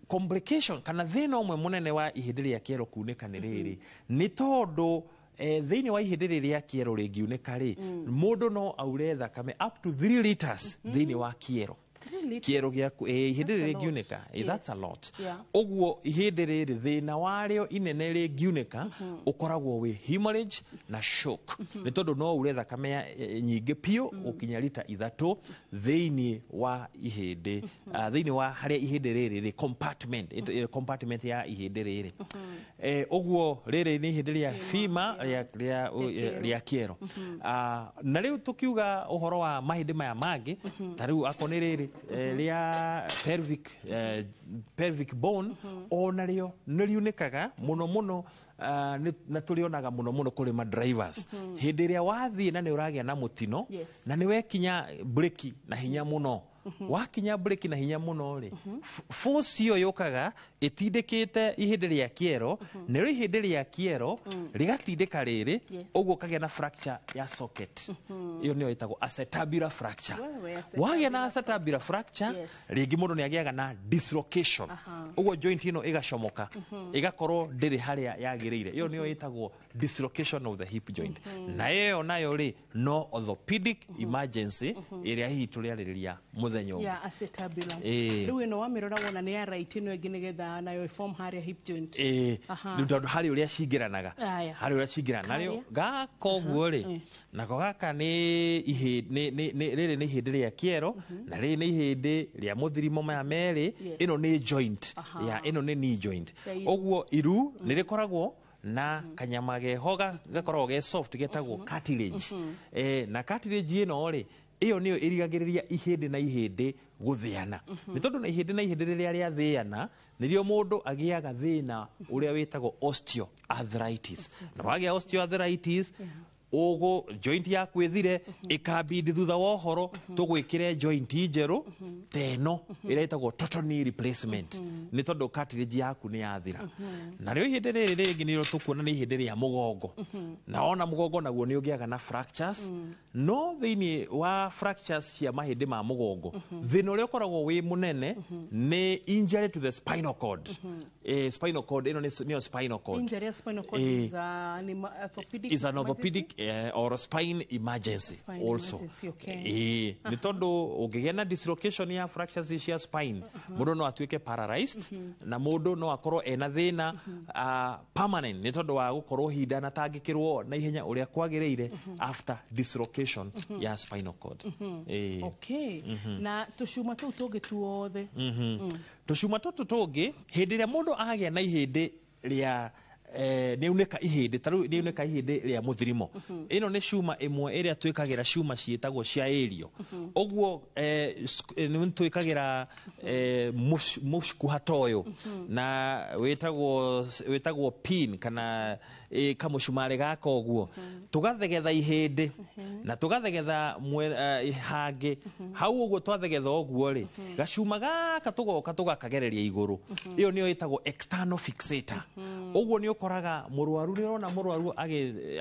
complication kana thina umwe munene wa ihindi ria kiero kuunika ni riri ni tondu thiini wa ihindi ria kiero ringiunika ri mundu no aure thakame up to 3 liters thiini wa kiero kiero giaku ihindi ringiunika that's a lot uguo ihindi riri thina wario inene ringiunika ukoragwo wi hemorrhage na shock ni tondu no ure thakame nyingi pio ukinya lita 3 thiini wa ihindi thiini wa haria ihindi riri compartment ya ihindi riri uguo riri ni ihindi ria fima ria kiero na riu tukiuga uhoro wa mahindi maya mangi tariu akoni riri ria pelvic bone ona rio niriunikaga muno na tulionaga muno kuri ma drivers hindi ria wathie na ni uragia na mutino na ni wekinya breki na hinya muno wakinya breki na hinya muno ri force iyo yokaga itindikite ihindi ria kiero ni ihindi ria kiero rigatindika riri uguo kagia na fracture ya socket iyo niyo itagwo acetabular fracture wagia na acetabular fracture ringi mundu ni agiaga na dislocation uguo joint ino igacomoka igakorwo ndiri haria yagirire iyo niyo itagwo dislocation of the hip joint na iyo nayo ri no orthopedic emergency iria hihi turiaririria ya acetabular riu ino wamirora wona ni ya right ino ingi nigetha nayo form haria hip joint ndu hari uria cingiranaga hari uria cingirana nario gako guo ri nako gaka ni riri ni ihindi ria kiero na riri ni ihindi ria muthirimo maya meri ino ni joint ino ni knee joint uguo iru ni rikoragwo na kanyama geho gakoragwo ge soft getagwo cartilage na cartilage ino ri iyo niyo irigagiriria ihindi na ihindi guthiana ni tondu na ihindi riria ria thiana nirio mundu agiaga thina uria witagwo osteoarthritis na wagia osteoarthritis ugo joint ya kwithire ikabidi thutha wa horo tugwikire joint njeru teno iretagwo total knee replacement ni tondu cartilage yaku ni yathira na rio ihindi riri ringi niro tukuona ni ihindi ria mugongo na ona mugongo naguo ni ugiaga na fractures no thiini wa fractures cia mahindi ma mugongo thina uria ukoragwo wi munene ni injury to the spinal cord spinal cord ino ni spinal cord injury ya spinal cord is an orthopedic or spine emergency also ni tondu ungigia na dislocation ya fractures cia spine mundu no atuike paralyzed na mundu no akorwo ena thina permanent ni tondu wa gukorwo hinda na tangikirwo na ihenya uria kwagirire after dislocation ya spinal cord na tucuma tu tungi tuothe tucuma tutu tungi hindi ria mundu agia na ihindi ria ni uneka ihindi taru ni uneka ihindi ria muthirimo ino ni cuma imwe iria twikagira cuma cietagwo cia area oguo ni twikagira mushku hatoyo na wetagwo pin kana kamucumari gaka oguo tugathegetha ihindi na tugathegetha hangi hau oguo twathegetha oguo ri gacuma gaka tugoka tugakagereria iguru iyo niyo itagwo external fixator oguo ni ukoraga murwaru ni rona murwaru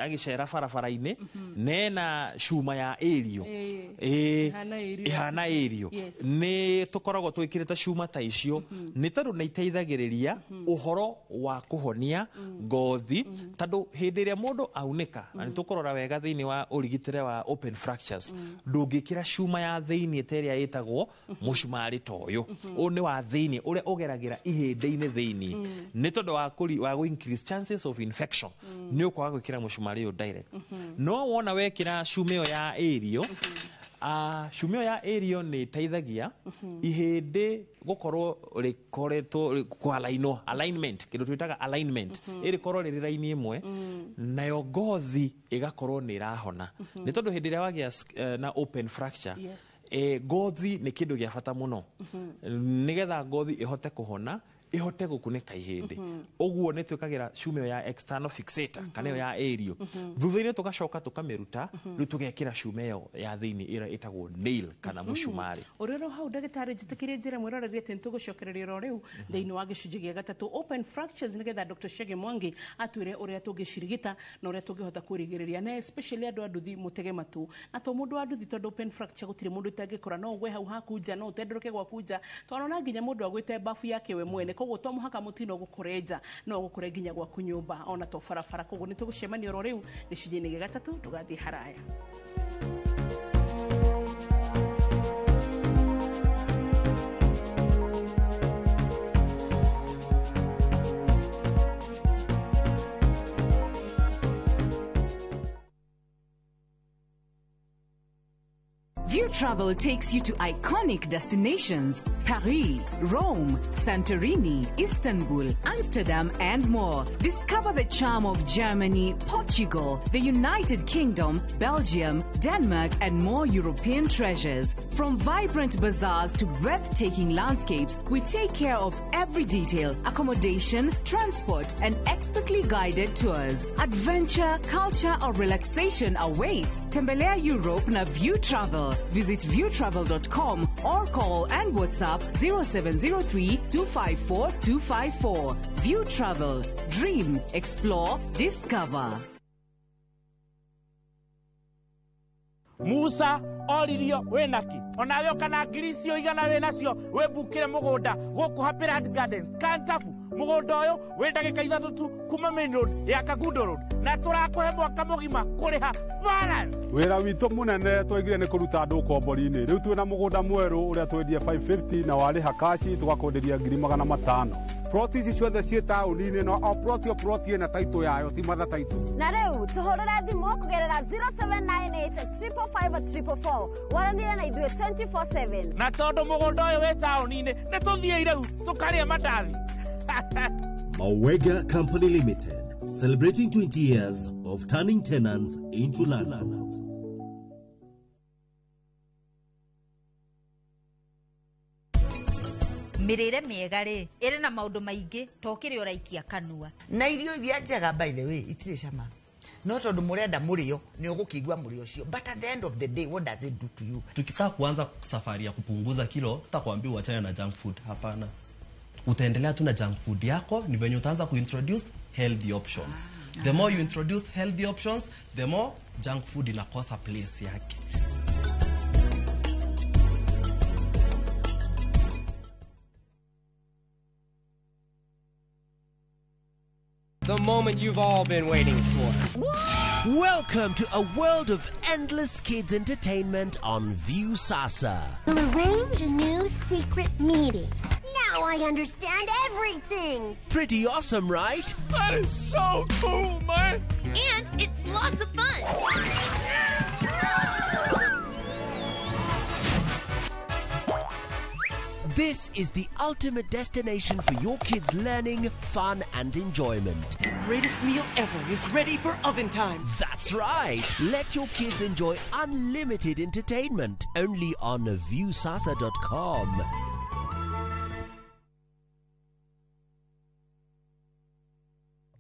agicera barabara-ini nena cuma ya area ihana area ni tukoragwo twikirite cuma ta icio ni tondu ni iteithagiriria uhoro wa kuhonia ngothi tando hindi ria mundu aunika na nitukurora wega thiini wa urigitire wa open fractures ndungikira cuma ya thiini teria yitagwo mucumari toyo ni wa thiini uria ugeragira ihindi-ini thiini ni tondu wa go increase chances of infection ni ukwaga gwikira mucumari yo direct no wona wekira cuma yo ya aerial cuma ya aerial ni teithagia ihindi gukorwo rikoretwo kwa alignment kindu twitaga alignment iri korwo riri raini imwe nayo ngothi igakorwo ni irahona ni tondu hindi ria wagia na open fracture ngothi ni kindu gia bata muno nigetha ngothi ihote kuhona ihote gukunika ihindi oguo ni twikagira cuma ya external fixator kana yo ya aerial thutha-ini tugacoka tukamiruta riu tugekira cuma yo ya thiini ira itagwo nail kana mucumari urero hau ndagitari njitikirie njira mwiroreria ati nitugucokereria ro riu thiini wa gicunji gia gatatu open fractures nigetha Dr. Chege Mwangi atwire uria tungicirigita na uria tungihota kurigiriria na especially andu anduthi mutege matu na to mundu anduthi tondu open fracture gutire mundu itangikora no gwe hau hakuja no utenderuke gwa kuja twanona nginya mundu agwite bafu yake we mwene koguo to muhaka mutino gukurenja no gukure nginya gwa kunyumba ona to farafara koguo nitugucemania ro riu gicunji-ini gia gatatu tugathie haraya. View Travel takes you to iconic destinations: Paris, Rome, Santorini, Istanbul, Amsterdam, and more. Discover the charm of Germany, Portugal, the United Kingdom, Belgium, Denmark, and more European treasures. From vibrant bazaars to breathtaking landscapes, we take care of every detail: accommodation, transport, and expertly guided tours. Adventure, culture, or relaxation awaits. Tembelea Europe na View Travel. Visit viewtravel.com or call and WhatsApp 0703 254 254. View Travel. Dream, explore, discover. Musa oririo wenaki onawe kana ngiricio igana we nacio we bukire mugunda guku Happy Land Gardens Kantafu mugunda uyu we ndagika ithatu tu kuma main road ya Kagundo road na turakuhe mwaka mugima kuriha balance wira witu munene twegire ni kuruta andu kombori-ini riu twina mugunda mweru uria twendie 550 na wariha kashi tugakonderia 500,000 ploti ici ciothe ciĩ taũni-inĩ no o ploti ĩna taitũ yayo ti matha taitũ na rĩu tũhũrĩre thimũ kũgerera 0798-555-444 waranire na ithuĩ 24/7 na tondũ mũgũnda ũyũ wĩ taũni-inĩ nĩ tũthiĩ rĩu tũkarĩa mandathi Mawega Company Limited, celebrating 20 years of turning tenants into landlords. Mirire miega ri iri na maundu maingi tokire uraikia kanua na irio iria njega by the way itire cama no tondu murenda murio ni ugukigwa murio cio but at the end of the day what does it do to you? Tukitaka kuanza safari ya kupunguza kilo sitakwambia uachane na junk food, hapana. Utaendelea tu na junk food yako, ni venye utaanza kuintroduce healthy options. The more you introduce healthy options, the more junk food inakosa place yake. The moment you've all been waiting for. Welcome to a world of endless kids entertainment on View Sasa. We'll arrange a new secret meeting. Now I understand everything. Pretty awesome, right? That is so cool, man. And it's lots of fun. This is the ultimate destination for your kids' learning, fun, and enjoyment. The greatest meal ever is ready for oven time. That's right. Let your kids enjoy unlimited entertainment only on viewsasa.com.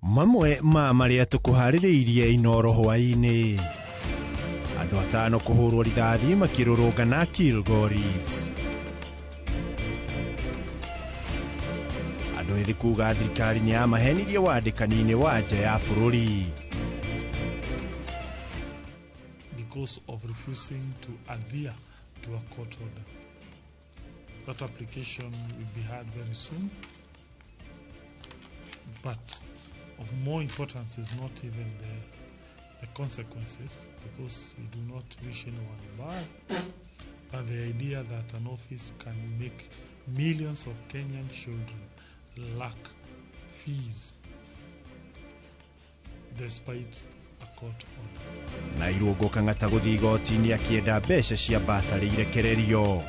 Mamwe ma maria tukuhaririirie inoro hwaini. Andu atano kuhurwo rithathi makirurungana Kilgoris. Andu ethi kuga thirikari ni amahenirie wandikani-ini wa nja ya bururi. Because of refusing to adhere to a court order. That application will be heard very soon. But of more importance is not even the consequences, because we do not wish anyone bad, but the idea that an office can make millions of Kenyan children lack fees despite a court order. na irungu kang'ata guthii igoti-inĩ akĩenda mbeca cia basarĩ irekererio.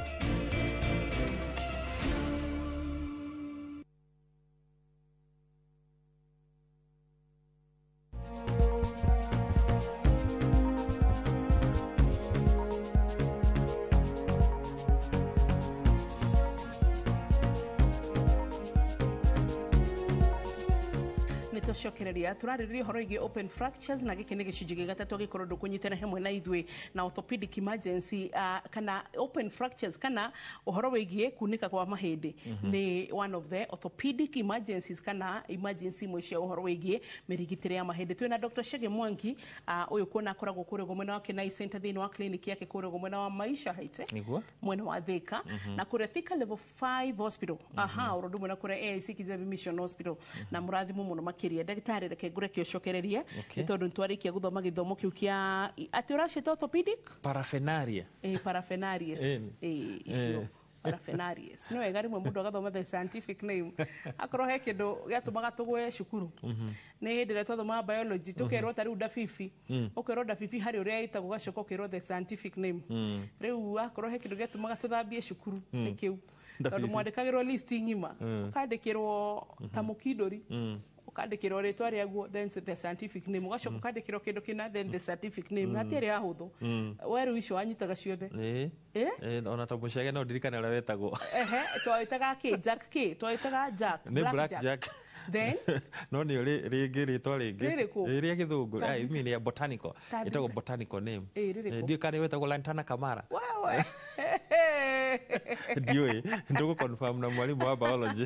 Nitũcokereria turarĩrĩria ũhoro wĩgiĩ open fractures na gĩkĩ nĩ gĩcunjĩ gĩa gatatũ gĩkorwo ndũkũnyitana hamwe na ithuĩ na orthopedic emergency kana open fractures kana ũhoro wĩgiĩ kunĩka kwa mahĩndĩ nĩ one of the orthopedic emergencies kana emergency imwe cia ũhoro wĩgiĩ mĩrigitĩre ya mahĩndĩ. Twĩna Dr. Chege Mwangi ũyũ kuona akoragwo kũrĩa mwena wa Kenai Center thĩinĩ wa clinic yake kũrĩa mwena wa Maisha Heights mwena wa Thika na kũrĩa Thika level 5 hospital ũrũndũ mwena kũrĩa AIC Kijabi Mission Hospital na mũrathimũ mũno makĩria ndagĩtarĩ reke ngũre kĩocokererie nĩ tondũ nĩtwarĩkia gũthoma gĩthomo kĩu kĩa atĩ ũracĩta orthopedic paraphernalia paraphernarius icio paraphernarius no wega rĩmwe mũndũ agathoma the scientific name akorwo he kĩndũ gĩatũmaga tũgwe cukuru nĩ hĩndĩ ĩrĩa twathoma biology tũkerwo ta rĩu ndabibi ũkerwo ndabibi harĩ ũrĩa ĩtagwo gacoka ũkerwo the scientific name rĩu akorwo he kĩndũ gĩatũmaga tũthambie cukuru nĩ kĩu tondũ mwandĩkagĩrwo list ng'ima ũkandĩkĩrwo ta mũkindũri ukandĩkĩrwo rĩtwa rĩaguo then the scientific name ũgacoka ukandĩkĩrwo kĩndũ kĩna then the scientific name na tĩrĩ ahũthũ werũ icio wanyitaga ciothe ona ta mũcege no ndirikane ũrĩa wetagwo twawĩtaga kĩ Jack kĩ twawĩtaga Jack nĩ Black Jack then no nĩ rĩngĩ rĩtwa rĩngĩ rĩrĩa gĩthũngũ imi nĩ botanical ĩtagwo botanical name ndiũ kana wetagwo Lantana Kamara wewe ndiũĩ ndũgũ confirm na mwalimu wa biology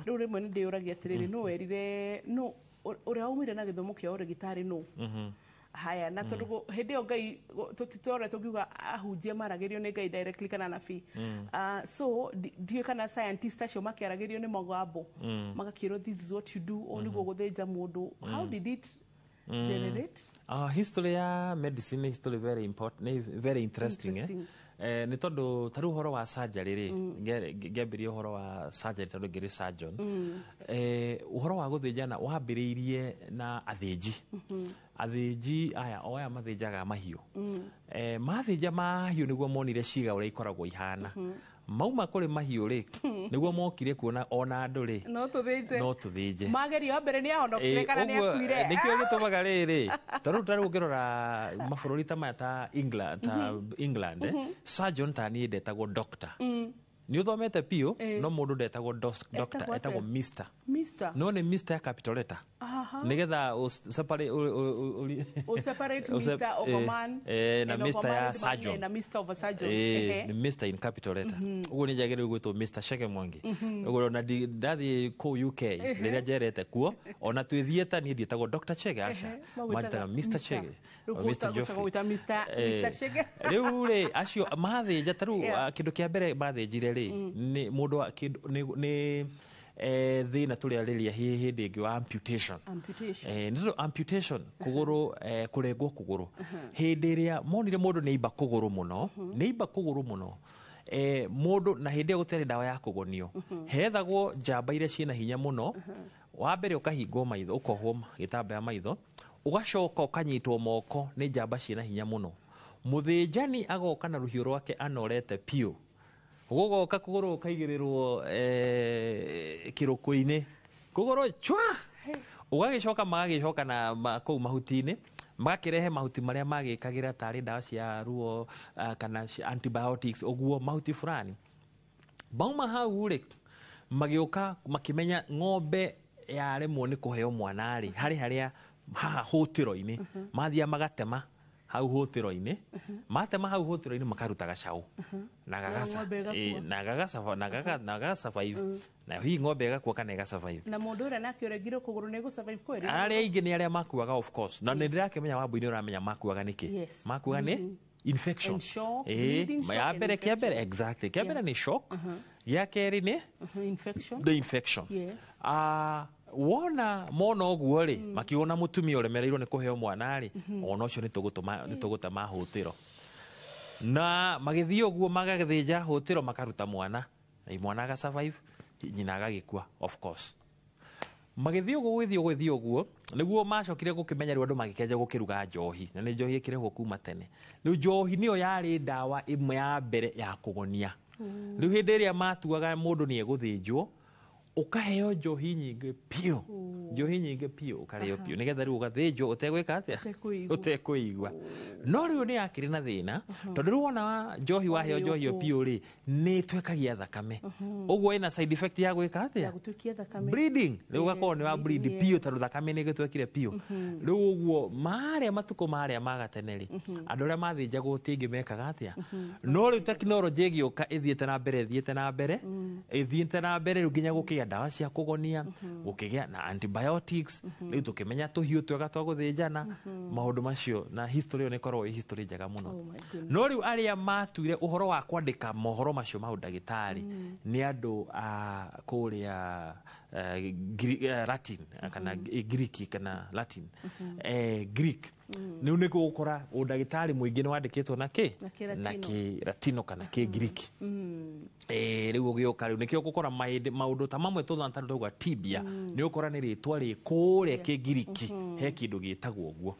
rĩu rĩmwe nĩ ndĩyũragia atĩrĩrĩ no werire no ũrĩa umire na gĩthomo kĩa ũrigitari no haya na tondũ hĩndĩ ĩyo Ngai tũtitore tũngiuga ahunjia maragĩrio nĩ Ngai directly kana nabii so ndiũĩ kana scientist acio makĩaragĩrio nĩ mũgambo magakĩrwo this is what you do o nĩguo gũthĩnja mũndũ how did it generate history ya medicine is history very important very interesting nĩ tondũ tarĩ ũhoro wa surgery rĩ ngĩambĩrĩria ũhoro wa surgery tondũ ngĩrĩ surgeon ũhoro wa gũthĩnjana wambĩrĩirie na athĩnji aya o aya mathĩnjaga mahiũ mathĩnja mahiũ nĩguo monire ciĩga ũrĩa ikoragwo ihana mauma kũrĩ mahiũ rĩ nĩguo mokire kuona ona andũ rĩ no tũthĩnje magerio mbere nĩ ahonokire kana nĩ akuire nĩkĩo gĩtũmaga rĩrĩ tondũ tarĩ ũngĩrora mabũrũri ta maya ta England surgeon ta niĩ ndetagwo doctor nĩ ũthomete piũ no mũndũ ndetagwo doctor etagwo Mr. no nĩ Mr. ya capital letter nĩgetha separate Mr. of a man na Mr. ya surgeon na Mr. of a surgeon nĩ Mr. in capital letter ũguo nĩ njagĩrĩirwo gwĩtwo Mr. Chege Mwangi ũguo na ndathiĩ kũu UK rĩrĩa njerete kuo ona twĩthiĩte niĩ ndiĩtagwo Dr. Chege aca manjĩtaga Mr. Chege Mr. Geoffrey rĩu rĩ acio mathĩnja tarĩu kĩndũ kĩa mbere mathĩnjire rĩ nĩ mũndũ nĩ thĩna tũrĩa rĩrĩa hĩndĩ ĩngĩ wa amputation kũgũrũ kũrengwo kũgũrũ hĩndĩ ĩrĩa monire mũndũ nĩ imba kũgũrũ mũno mũndũ na hĩndĩ ĩyo gũtarĩ ndawa ya kũgonio hethagwo njamba iria ciĩna hinya mũno wa mbere ũkahingwo maitho ũkohwo gĩtambaya maitho ũgacoka ũkanyitwo moko nĩ njamba ciĩna hinya mũno mũthĩnjani agoka na rũhiũ rwake anorete piũ gũgoka kũgũrũ kaigĩrĩrwo kĩrũkũ-inĩ kũgũrũ chwa ũgagĩcoka magagĩcoka na kũu mahuti-inĩ magakĩrehe mahuti marĩa magĩkagĩra tarĩ ndawa cia ruo kana antibiotics ũguo mahuti fulani bauma hau rĩ magĩũka makĩmenya ng'ombe yaremwo nĩ kũheo mwana rĩ harĩa haha hũtĩro-inĩ mathiĩ magatema hau hũtĩro-inĩ matema hau hũtĩro-inĩ makaruta gacaũ na gagasurvive na hihi ng'ombe ĩgakua kana ĩgasurvive na mũndũ ũrĩa nake ũrengirwo kũgũrũ nĩ gũsurvive kweli arĩa aingĩ nĩ arĩa makuaga of course na nĩ ndĩrakĩmenya Wambui nĩ ũramenya makuaga nĩkĩ makuaga nĩ infection ya mbere kĩa mbere exactly kĩa mbere nĩ shock ya kerĩ nĩ the infection wona mona oguo ri makiona mutumia uremereirwo ni kuheo mwana ri ona ucio ni tugutama hutiro na magithii oguo magagithinja hutiro makaruta mwana mwana aga survive nyina agagikua of course magithii oguo niguo macokire gukimenya ri andu magikenja gukiruga njohi na ni njohi ikirehwo kuma tene riu njohi niyo yari ndawa imwe ya mbere ya kugonia riu hindi iria matuaga mundu ni eguthinjwo ukaheo njohi nyingi pio ukareo pio nigetha riu ugathinjwo utegwika atia utekuigwa no riu ni akiri na thina tondu riu wona njohi waheo njohi yo pio ri ni twekagia thakame uguo ina side effect ya gwika atia bleeding riu gakoro ni wa bleed pio tondu thakame ni gitwekire pio riu uguo maria matuko maria magateneri andu ria mathinjagwo tingi mekaga atia no riu technology igioka ithiete na mbere riu nginya gukigia ndawa cia kugonia gukigia na antibiotics riu tukimenya tuhiu twega twa guthinjana maundu macio na history ni korwo history njega muno no riu aria matuire uhoro wa kwandika mohoro macio ma ndagitari ni andu kuria Latin kana Greek kana Latin Greek niu ni gukora ndagitari muingi ni wandikitwo na ki Latino kana ki Greek riu ugioka riu nikio gukora maundu ta mamwe tuthanta ndauga tibia ni ukora ni ritwa ri kuria ki Greek he kindu gitagwo uguo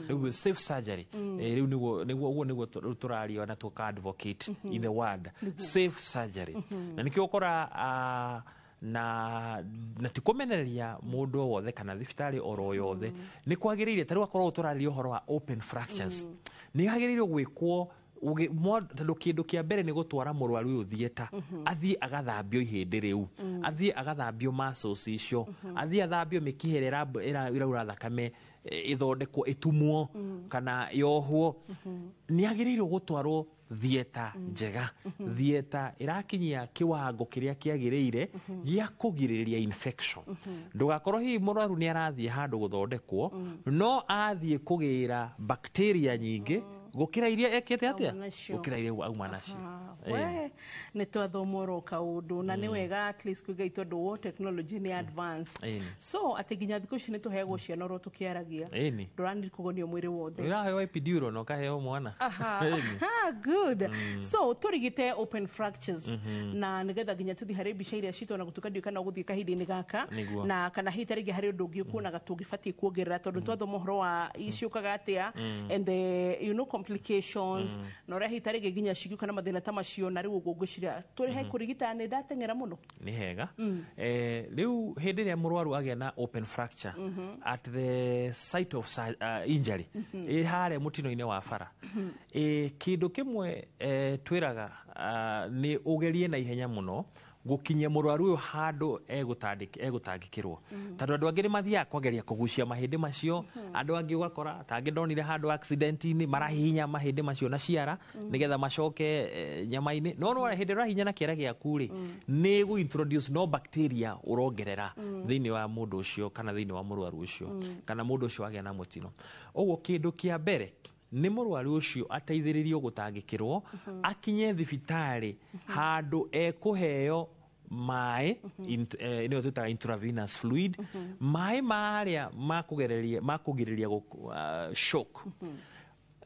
riu safe surgery riu niguo turario na tuka advocate in the word safe surgery na nikio gukora na tikumenereria mundu wothe kana thibitari oro yothe ni kwagiriire tari wakorwo turaria uhoro wa open fractures ni hagiriire gwikwo tondu kindu kia mbere ni gutwara murwaru uyu thieta athie agathambio ihindi riu athie agathambio muscles icio athie athambio mikiherera iraura thakame ithondekwo itumwo kana yohwo ni agiriire gutwarwo thieta njega thieta irakinyia kiwango kiria kiagiriire gia kugiriria infection ndugakorwo hi murwaru ni arathie handu guthondekwo no athie kugira bacteria nyingi gukira iria ekete atia gukira iria auma nacio we ni twathomoro kaundu na ni wega at least kuiga itondu wo technology ni advance so atiginya thiko ici ni tuhegwo ciana ro tukiaragia ndurani kugonio mwiri wothe irahe epidural no kaheo mwana good so turigite open fractures na nigetha ginya tuthi hari bica iria citwa na gutukandio kana guthie kahindi-ini gaka na kana hitari ge hari undu ungi kuonaga tungibati kuongerera tondu twathomo horo wa iciukaga atia and the complications no ria hitari ge ginya cigiuka na mathina ta macio na riu uguo ngwiciria turi he kurigita ni ndatengera muno ni hega riu hindi ria murwaru agia na open fracture at the site of injury hare mutino-ini wa bara kindu kimwe twiraga ni ugerie na ihenya muno gukinyia murwaru uyu handu egutangikirwo tondu andu angi ni mathia kwageria kugucia mahindi macio andu angi ugakora tangi ndonire handu accident-ini marahihinya mahindi macio na ciara nigetha macoke nyama-ini no hindi rahinya na kiara giaku ri ni gu introduce no bacteria urongerera thiini wa mundu ucio kana thiini wa murwaru ucio kana mundu ucio agia na mutino uguo kindu kia mbere ni murwaru ucio ateithiririo gutangikirwo akinye thibitari handu ekuheo mai ino tuta intravenous fluid mai maria makugiriria shock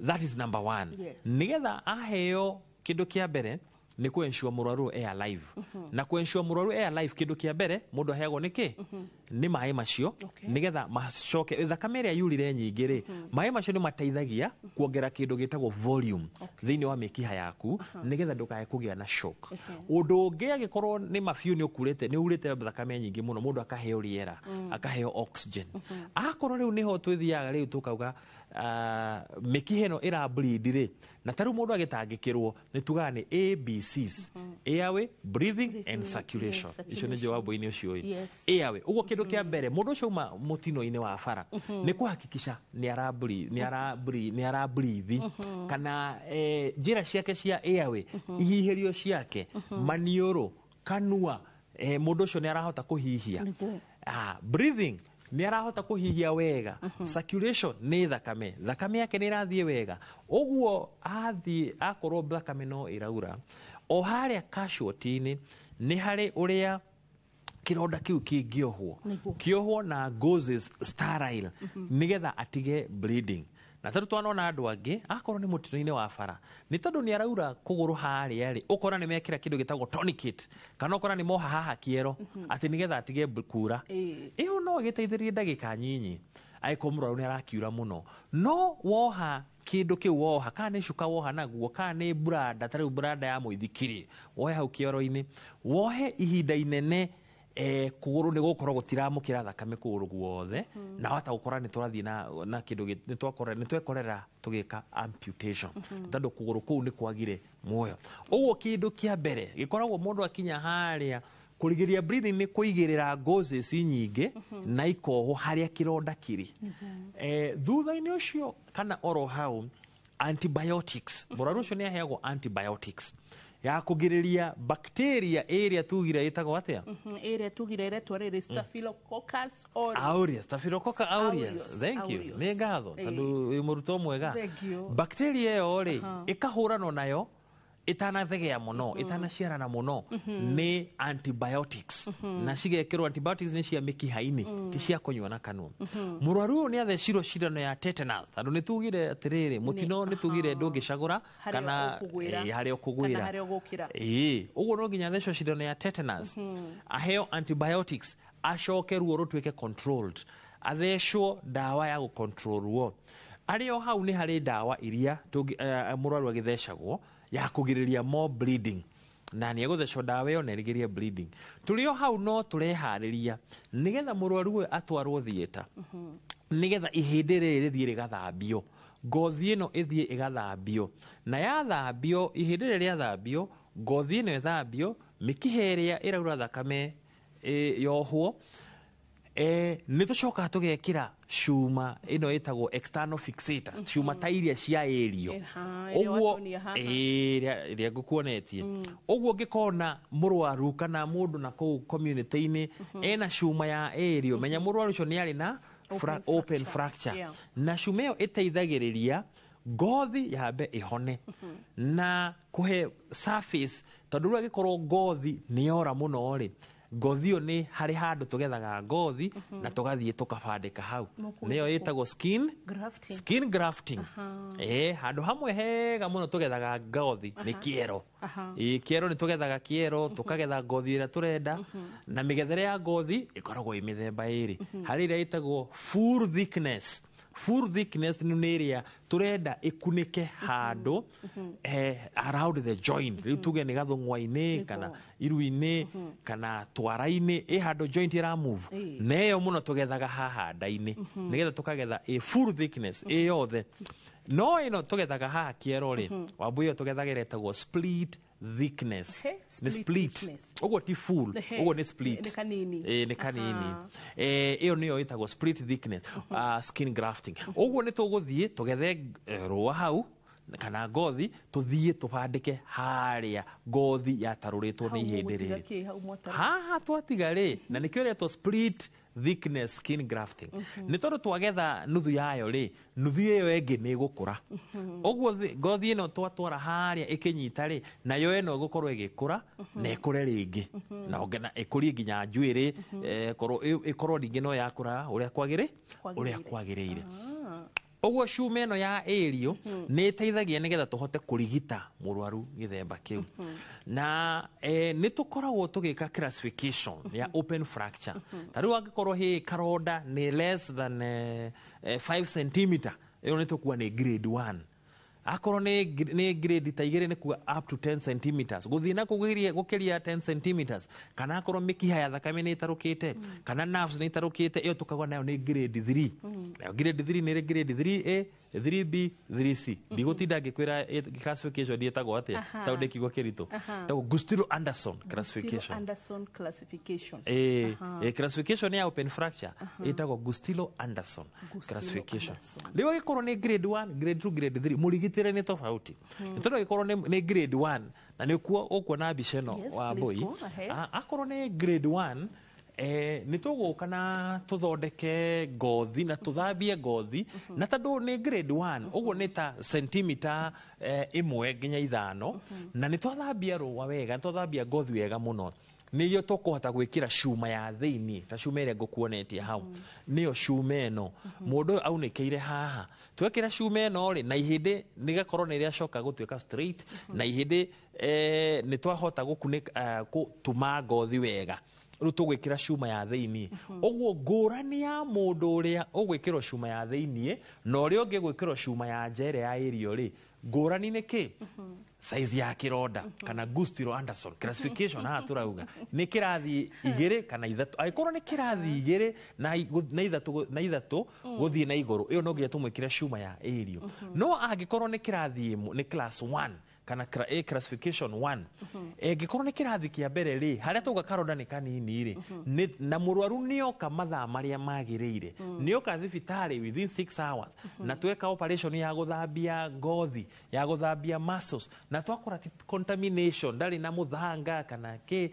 that is number 1 nigetha aheo kindu kia mbere ni ku ensure murwaru alive na ku ensure murwaru alive kindu kia mbere mundu aheagwo niki ni mai macio nigetha macoke thakame ria yurire nyingi ri mai macio ni mateithagia kuongera kindu gitagwo volume thiini wa mikiha yaku nigetha ndukae kugia na shock undu ungi agikorwo ni mafiu ni ukurite thakame nyingi muno mundu akaheo riera akaheo oxygen akorwo riu niho twithiaga riu tukauga mikiha no ira bleed ri na taru mundu agitangikirwo ni tugaga ni ABCs airway breathing and circulation icio ni jawabu-ini ucio airway uguo kindu kia mbere mundu ucio uma mutino-ini wa bara ni kuhakikisha ni ara breathe kana njira ciake cia airway ihihirio ciake manioro kanua mundu ucio ni arahota kuhihia breathing ni arahota kuhihia wega circulation ni thakame yake ni irathie wega uguo athie akorwo thakame no iraura o haria casualty-ini ni hari uria kironda kiu kingiohwo kiohwo na gauzes sterile nigetha atige bleeding. Na tatu twanona andu angi akorwo ni mutino-ini wa bara ni tondu ni araura kuguru haria ri ukora ni mekira kindu gitagwo tourniquet kana ukora ni moha haha kiero ati nigetha atige kura iyo no giteithirie ndagika nyinyi aiko muraru ni arakiura muno no woha kindu kiu woha kana ni shuka woha naguo kana ni brada tari brada ya muithikiri wohe hau kioro-ini wohe ihinda inene kuguru ni gukora gutiramukira thakame kuguru guothe na hata gukora ni turathie na kindu ni twekorera tugika amputation tondu kuguru kuu ni kwagire muoyo uguo kindu kia mbere gikoragwo mundu akinya haria kurigiria bleeding ni kuigirira gauzes nyingi na ikoho haria kironda kiri thutha-ini ucio kana oro hau antibiotics muraru ucio ni aheagwo antibiotics ya kugiriria bacteria area tugire itagwo atia area tugire iretwo riri Staphylococcus aureus Staphylococcus aureus thank you ni ngatho tondu wi muruto mwega bacteria yo ri ikahurano nayo itanathegea muno itanaciarana muno ni antibiotics na cigekirwo antibiotics ni cia mikiha-ini ti cia kunywa na kanua murwaru ni athecirwo cindano ya tetanus tondu ni tugire atiriri mutino ni tugire ndungicagura kana haria ukugwira uguo no nginya thecwo cindano ya tetanus aheo antibiotics acoke ruo rutwike controlled athecwo dawa ya gucontrolwo ario hau ni hari dawa iria murwaru agithecagwo ya kugiriria more bleeding na ni eguthecwo dawa iyo na irigirie bleeding tulio hau no turehariria nigetha murwaru atwarwo theater nigetha ihindi riri thie rigathambio ngothi ino ithie igathambio na yathambio ihindi riri yathambio ngothi ino ithambio mikiha iria iraura thakame yohwo ni tucoka tugekira cuma ino itagwo external fixator cuma ta iria cia area uguo iria ngukuonetie uguo ngikona murwaru kana mundu na kou community-ini ena cuma ya area menya murwaru ucio ni ari na open fracture na cuma iyo iteithagiriria ngothi yambe ihone na kuhe surface tondu rwa gikorwo ngothi ni yora muno ri ngothi yo ni hari handu tugethaga ngothi na tugathie tukabandika hau niyo itagwo skin grafting handu hamwe hega muno tugethaga ngothi ni kiero kiero ni tugethaga kiero tukagetha ngothi ira turenda na migethere ya ngothi ikoragwo i mithemba iri hari ira itagwo full thickness ni area turenda ikunike handu around the joint riu tuge ni gathungwa-ini kana iru-ini kana twara-ini handu joint ira move neyo muno tugethaga haha nda-ini nigetha tukagetha full thickness yothe no ino tugethaga haha kiero ri wambu iyo tugethagira itagwo split thickness ni split uguo ti full uguo ni split ni kanini iyo niyo itagwo split thickness skin grafting uguo ni tuguthie tugethe rua hau kana ngothi tuthie tubandike haria ngothi yataruritwo ni ihindi riri haha twatiga ri na nikio retwo split thickness skin grafting ni tondu twagetha nuthu yayo ri nuthu iyo engi ni gukura uguo ngothi ino twatwara haria ikinyita ri nayo eno gukorwo igikura na ikure ringi na ogena ikurie nginya njwiri ikorwo ringi no yakura uria kwagiriire uguo cuma ino ya area ni iteithagia nigetha tuhote kurigita murwaru githemba kiu na ni tukoragwo tugika classification ya open fracture tariu angikorwo hi karonda ni less than 5 cm iyo ni tukua ni grade 1 akorwo ni grade ta igiri ni kuga up to 10 cm guthii na kugiria gukiria 10 cm kana akorwo mikiha ya thakame ni itarukite kana nerves ni itarukite iyo tukagwa nayo ni grade 3 grade 3 ni grade 3A 3B 3C ndigutinda ngikwira classification dietagwo atia taundi kigo kirito tago Gustilo Anderson classification classification ya open fracture itagwo Gustilo Anderson classification liwa gikorwo ni grade 1 grade 2 grade 3 murigitire ni tofauti ntondo gikorwo ni grade 1 na ni kuona mbica ino wa boy akorwo ni grade 1 ni tuguka na tuthondeke ngothi na tuthambie ngothi na tondu ni grade 1 uguo ni ta centimeter imwe nginya ithano na ni twathambia ruwa wega twathambia ngothi wega muno niyo tukuhota gwikira cuma ya thiini ta cuma ire ngukuonetie hau niyo cuma eno mundu aunikeire haha twekira cuma eno ri na ihindi nigakorwo ni ria coka gutuika straight na ihindi ni twahota gukunika gutuma ngothi wega ru tugwikira cuma ya thiini ogwo ngurani ya mundu uria ugwikirwo cuma ya thiini na uria ungi gwikirwo cuma ya njere ya irio ri ngurani ni ki size ya kironda kana Gustilo Anderson classification ha turauga ni kirathi 2 kana 3 aikorwo ni kirathi 2 na ithatu guthie na iguru iyo no nginya tumwikire cuma ya irio no angikorwo ni kirathi ni class 1 kana A classification 1 gikorwo ni kirathi kia mbere ri haria tuga karonda ni kanini ri na murwaru nioka mathaa maria magiriire nioka thibitari within 6 hours na tweka operation ya guthambia ngothi ya guthambia muscles na twakora contamination ndari na muthanga kana ki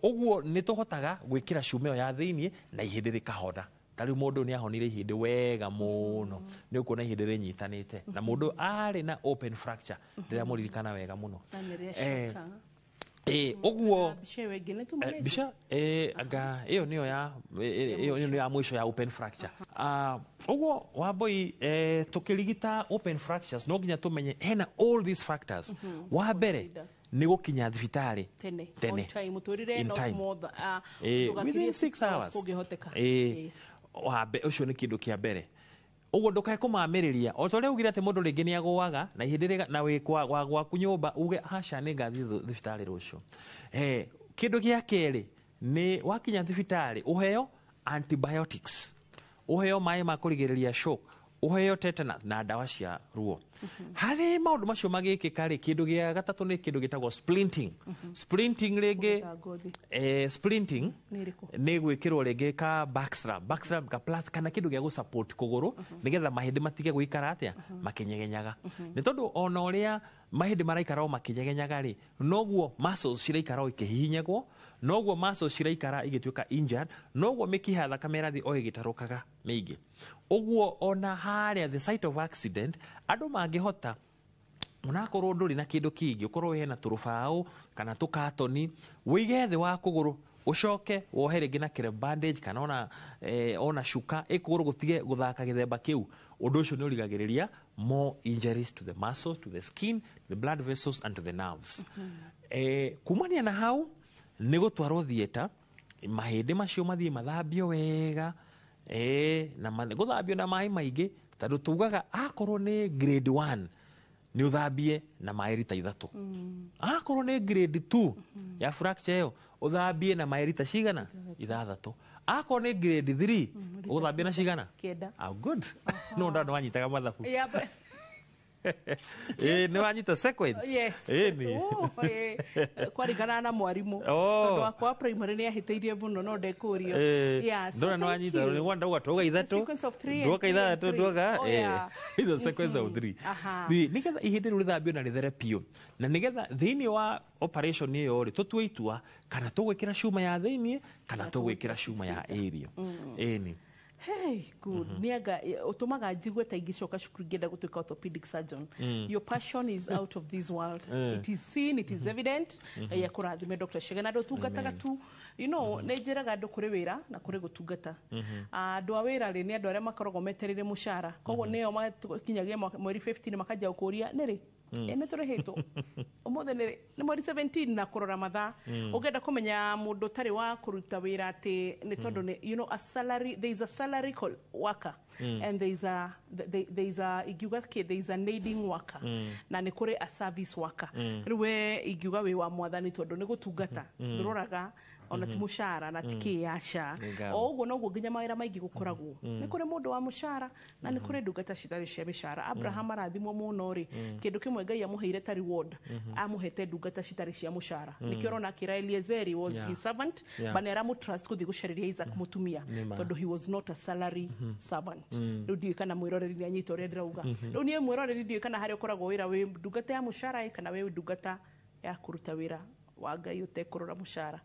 ogwo ni tuhotaga gwikira cuma ya thiini na ihindi rikahoda tari mundu ni ahonire ihindi wega muno ni ukuona ihindi rinyitanite na mundu ari na open fracture ndiria muririkana wega muno ogwo bisha aga iyo niyo ya mwisho ya open fracture ogwo waboi tukirigita open fractures no nginya tumenye hena all these factors wa mbere ni gukinya thibitari tene on time muturire no more within 6 hours wabe ucio ni kindu kia mbere ugo ndukae kumamiriria o tore ugira ati mundu ringi ni agwaga na ihindi na wikwa gwaku nyumba uge hasha ni ngathi thibitari rucio kindu gia keri ni wakinya thibitari uheo antibiotics uheo mai ma kurigiriria shock uheo tetanus na dawa cia ruo hari maundu macio magikika ri kindu gia gatatu ni kindu gitagwo splinting splinting ringi splinting ni gwikirwo ringi ka backstrap ka plus kana kindu gia gu support kuguru nigetha mahindi matige guikara atia makinyegenyaga ni tondu ona uria mahindi maraikara makinyegenyaga ri noguo muscles ciraikara ikihihinyagwo noguo muscles ciraikara igituika injured noguo mikiha thakame irathi o igitarukaga mingi ogwo ona haria the site of accident andu mangihota unakorwo nduri na kindu kingi ukorwo hena turufao kana tukatoni wige thi wa kuguru ucoke wohe ringi na kire bandage kana ona shuka ikuguru gutige guthaka githemba kiu undu ucio ni urigagiriria more injuries to the muscle, to the skin, the blood vessels and to the nerves kumania na hau ni gutwarwo theater mahindi macio mathie mathambio wega na guthambio na mai maingi tondu tugaga akorwo ni grade 1 ni uthambie na mai rita 3 akorwo ni grade 2 ya fracture iyo uthambie na mai rita cigana 6 akorwo ni grade 3 uthambie na cigana 9 good no ndano wanyitaga mathabu ni wanyita sequence ni kwarigana na mwarimu tondu wakwa primary ni ahiteirie muno no ndekurio ndona no wanyita ni wanda ugatoga 3 ndoka 3 ndoka izo sequence of 3 nigetha ihindi ru rithambio na rithere pio na nigetha thiini wa operation iyo ri tutue itua kana tugwikira cuma ya thiini kana tugwikira cuma ya irio ni Hey, good. Niaga utumaga njigwe ta ingicoka cukuru ngenda gutuika orthopedic surgeon. Your passion is out of this world. It is seen, it is evident. Ya kurathime Dr. Shegana ndo tungataga tu. You know, nejeraga andu kuri wira na kuri gutungata. Andu a wira ri ni andu aria makoragwo meterire mushara. Koguo neo makinyagia mweri 15 makaja ukuria niri ene turehitwo umuthe ni mweri 17 na kurora mathaa ugenda kumenya mundu tari wa kuruta wira ati ni tondu ni you know a salary, there is a salary worker and there is a igiuga ke there is a needing worker na ni kuri a service worker riwe igiuga we wa mwathani tondu ni gutungata nduroraga ona ti mushara na tiki yasha oguo noguo nginya mawira maingi gukoragwo ni kuri mundu wa mushara na ni kuri ndungata citari cia mishara Abraham arathimwo muno ri kindu kimwe Ngai amuheire ta reward amuhete ndungata citari cia mushara nikio rona kira Eliezer was his servant banera mu trust kuthi gucariria Isaac mutumia tondu he was not a salary servant rudi kana mwiroreri ni anyito ria ndirauga riu ni mwiroreri ndi kana hari ukoragwo wira we ndungata ya mushara kana we ndungata ya kuruta wira wa Ngai utekurora mushara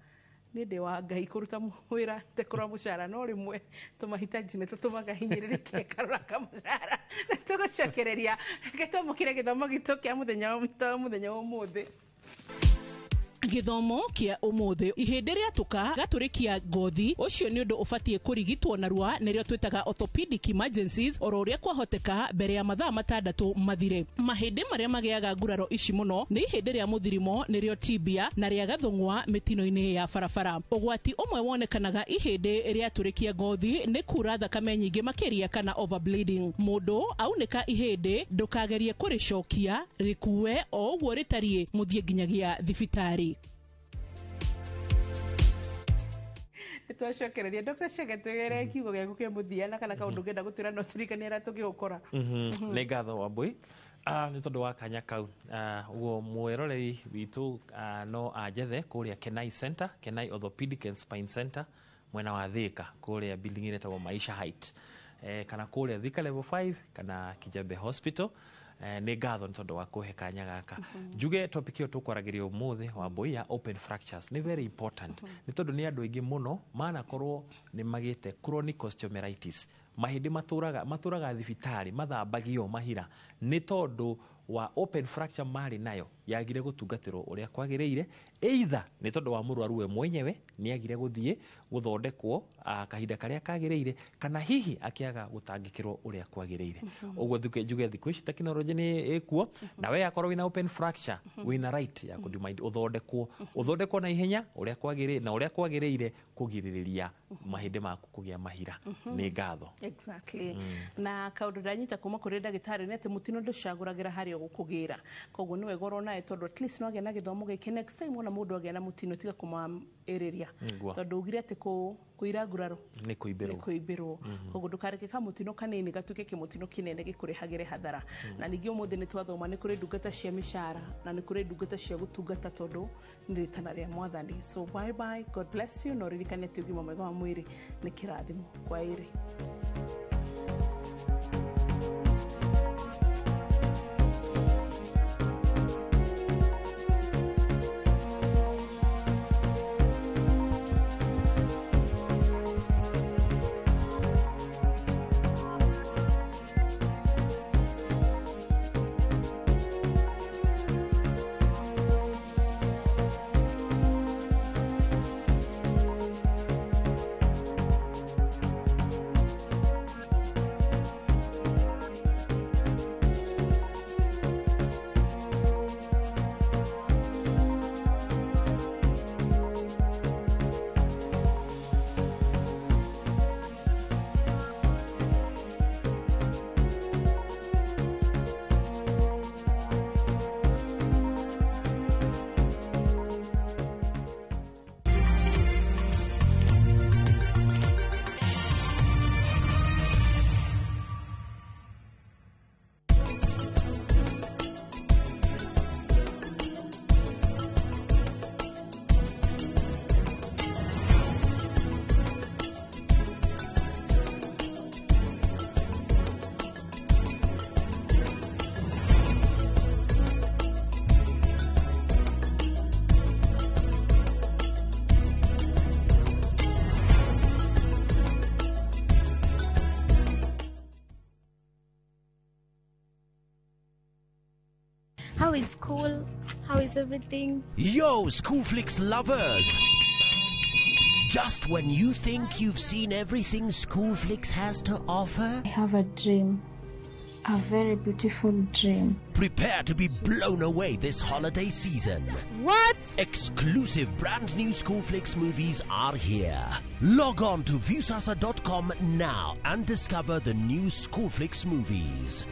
ni ndi wa Ngai kuruta wira tekurora mushara no rimwe tumahitaji ne tutumaga hinyiririe karora kamushara na tugucokereria getomukire githomo gitu kia muthenya wa muthenya wa muthi githomo kia umuthi ihindi ria tuka gaturikia ngothi ucio ni undu ubatie kurigitwo narua nirio twitaga orthopedic emergencies ororia kwahoteka mbere ya mathaa matandatu mathire. Mahindi maria magiaga nguraro ici muno ni ihindi ria muthirimo nirio tibia na ria gathungwa mitino-ini ya barabara. Ugwati umwe wonekanaga ihindi ria turikia ngothi ni kura thakame nyingi makiria kana overbleeding. Mundu aunika ihindi ndukagerie kuricokia rikuwe o uguo ritarie muthie nginyagia thibitari. Twacokereria Dr. Chege twegere kiugo giaku kia muthiana kana kaundu ngenda gutwira no turikanira tugikora. Nĩ ngatho Wambui nĩ tondũ wa kanya kau uguo mwĩroreri witũ no anjethe kũrĩa Kenai Center, Kenai Orthopedic and Spine Center mwena wa Thika kũrĩa building ile tagwo Maisha Height kana kũrĩa Thika level 5 kana Kijembe Hospital. Nĩ ngatho nĩ tondũ wa kũhe kanya gaka. Njuge topic ĩyo tũkwaragĩria ũmũthĩ Wambui ya open fractures nĩ very important nĩ tondũ nĩ andũ aingĩ mũno manakorwo nĩ magĩte chronic osteomyelitis, mahĩndĩ matũraga thibitari mathambagio mahira nĩ tondũ wa open fracture mari nayo yagire gutungatirwo uria kwagiriire, either ni tondu wa murwaru we mwenyewe ni agire guthie guthondekwo kahinda karia kagiriire kana hihi akiaga gutangikirwo uria kwagiriire. Uguo njuge thiku ici teknology ni ekuo na we akorwo wina open fracture wina right ya kudimaid uthondekwo na ihenya uria kwagiriire na uria kwagiriire kugiririria mahinde maku kugia mahira. Ni ngatho. Exactly. Na kaundu ndanyita kuma kuri ndagitari nete mutino nducaguragira hari gukugira koguo niwe goro nae tondu at least no agia na githomo giki next time ona mundu agia na mutino tiga kumariria tondu ugire ati kuira nguraro ni kuibirwo koguo ndukareke ka mutino kanini gatuike kimutino kinene gikurihagire hathara. Na ningi umuthi ni twathoma ni kuri ndungata cia mishara na ni kuri ndungata cia gutungata tondu ni ritana ria mwathani. So bye bye, God bless you, no ririkane ati ugima mwega wa mwiri ni kirathimo. Kwa iri. How is school? How is everything? Yo, Schoolflix lovers! Just when you think you've seen everything Schoolflix has to offer, I have a dream. A very beautiful dream. Prepare to be blown away this holiday season. What? Exclusive brand new Schoolflix movies are here. Log on to viewsasa.com now and discover the new Schoolflix movies.